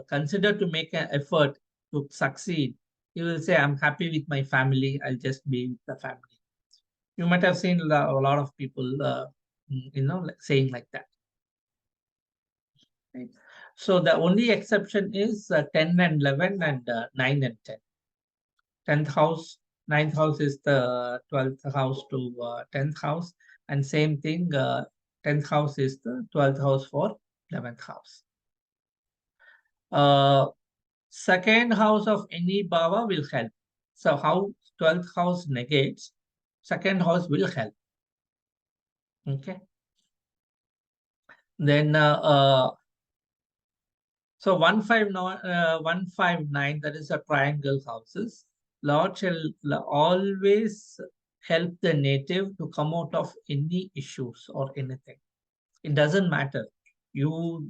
consider to make an effort to succeed. He will say, I'm happy with my family. I'll just be with the family. You might have seen a lot of people, saying like that. Right? So the only exception is 10 and 11 and 9 and 10. 10th house, 9th house is the 12th house to 10th house. And same thing, 10th house is the 12th house for 11th house. Second house of any bhava will help. So how 12th house negates, second house will help. Okay. Then so 159, that is a triangle houses. Lord shall always help the native to come out of any issues or anything. It doesn't matter. You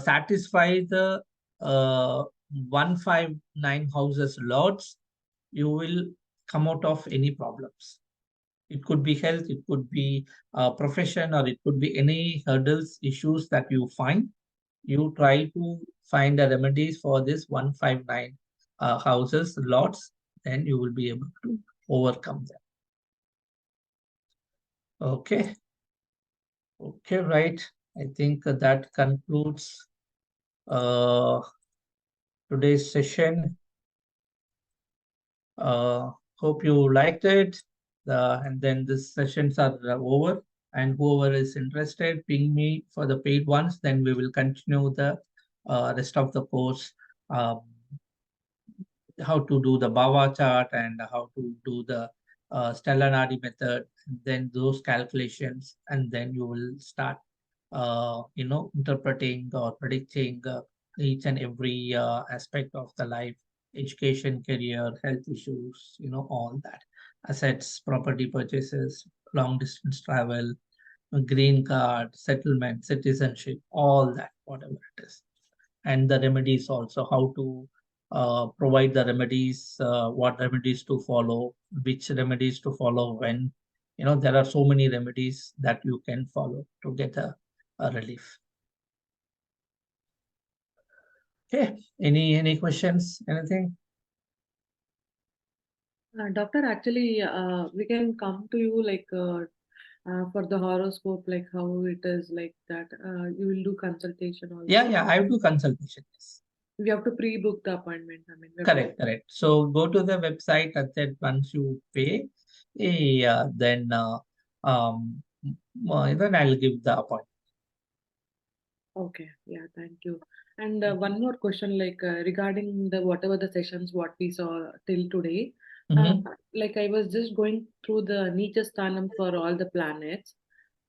satisfy the 159 houses lords, you will come out of any problems. It could be health, it could be profession, or it could be any hurdles, issues that you find. You try to find the remedies for this 159 houses, lots, then you will be able to overcome them. Okay. Okay, right. I think that concludes today's session. Hope you liked it. And then these sessions are over. And whoever is interested, ping me for the paid ones. Then we will continue the rest of the course. How to do the Bhava chart and how to do the stellar nadi method, then those calculations, and then you will start, interpreting or predicting each and every aspect of the life, education, career, health issues, all that, assets, property purchases, long distance travel, green card, settlement, citizenship, all that, whatever it is. And the remedies also, how to provide the remedies, what remedies to follow, which remedies to follow when. There are so many remedies that you can follow to get a relief. Okay, any questions, anything? Doctor, actually, we can come to you like for the horoscope, like how it is like that. You will do consultation also. Yeah, I do consultation. Yes. We have to pre-book the appointment. Correct. So go to the website, and then once you pay, then then I'll give the appointment. Okay, yeah, thank you. And one more question, like regarding the whatever the sessions what we saw till today, like I was just going through the Nicha Sthanam for all the planets.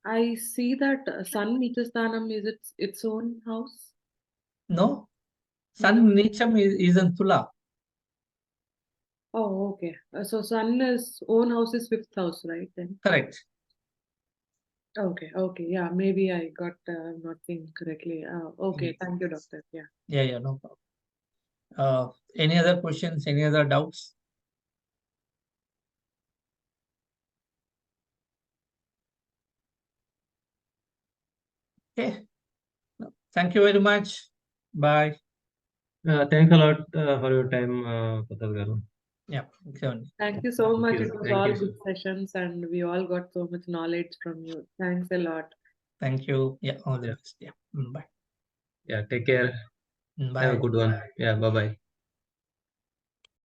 I see that Sun Nicha Sthanam is its own house. No, Sun Nicham is in Tula. Oh, okay. So Sun is own house is 5th house, right? Then. Correct. Okay. Okay. Yeah. Maybe I got not think correctly. Okay. Yes. Thank you, doctor. Yeah. Yeah, no problem. Any other questions? Any other doubts? Okay. Thank you very much. Bye. Thanks a lot for your time, Prasad garu. Yeah. Okay. Thank you so Thank much. you. It was Thank all you, good sir. sessions, and we all got so much knowledge from you. Thanks a lot. Thank you. Yeah. All the Yeah. best. Yeah. Bye. Yeah. Take care. Have a Bye. good one. Yeah. Bye bye.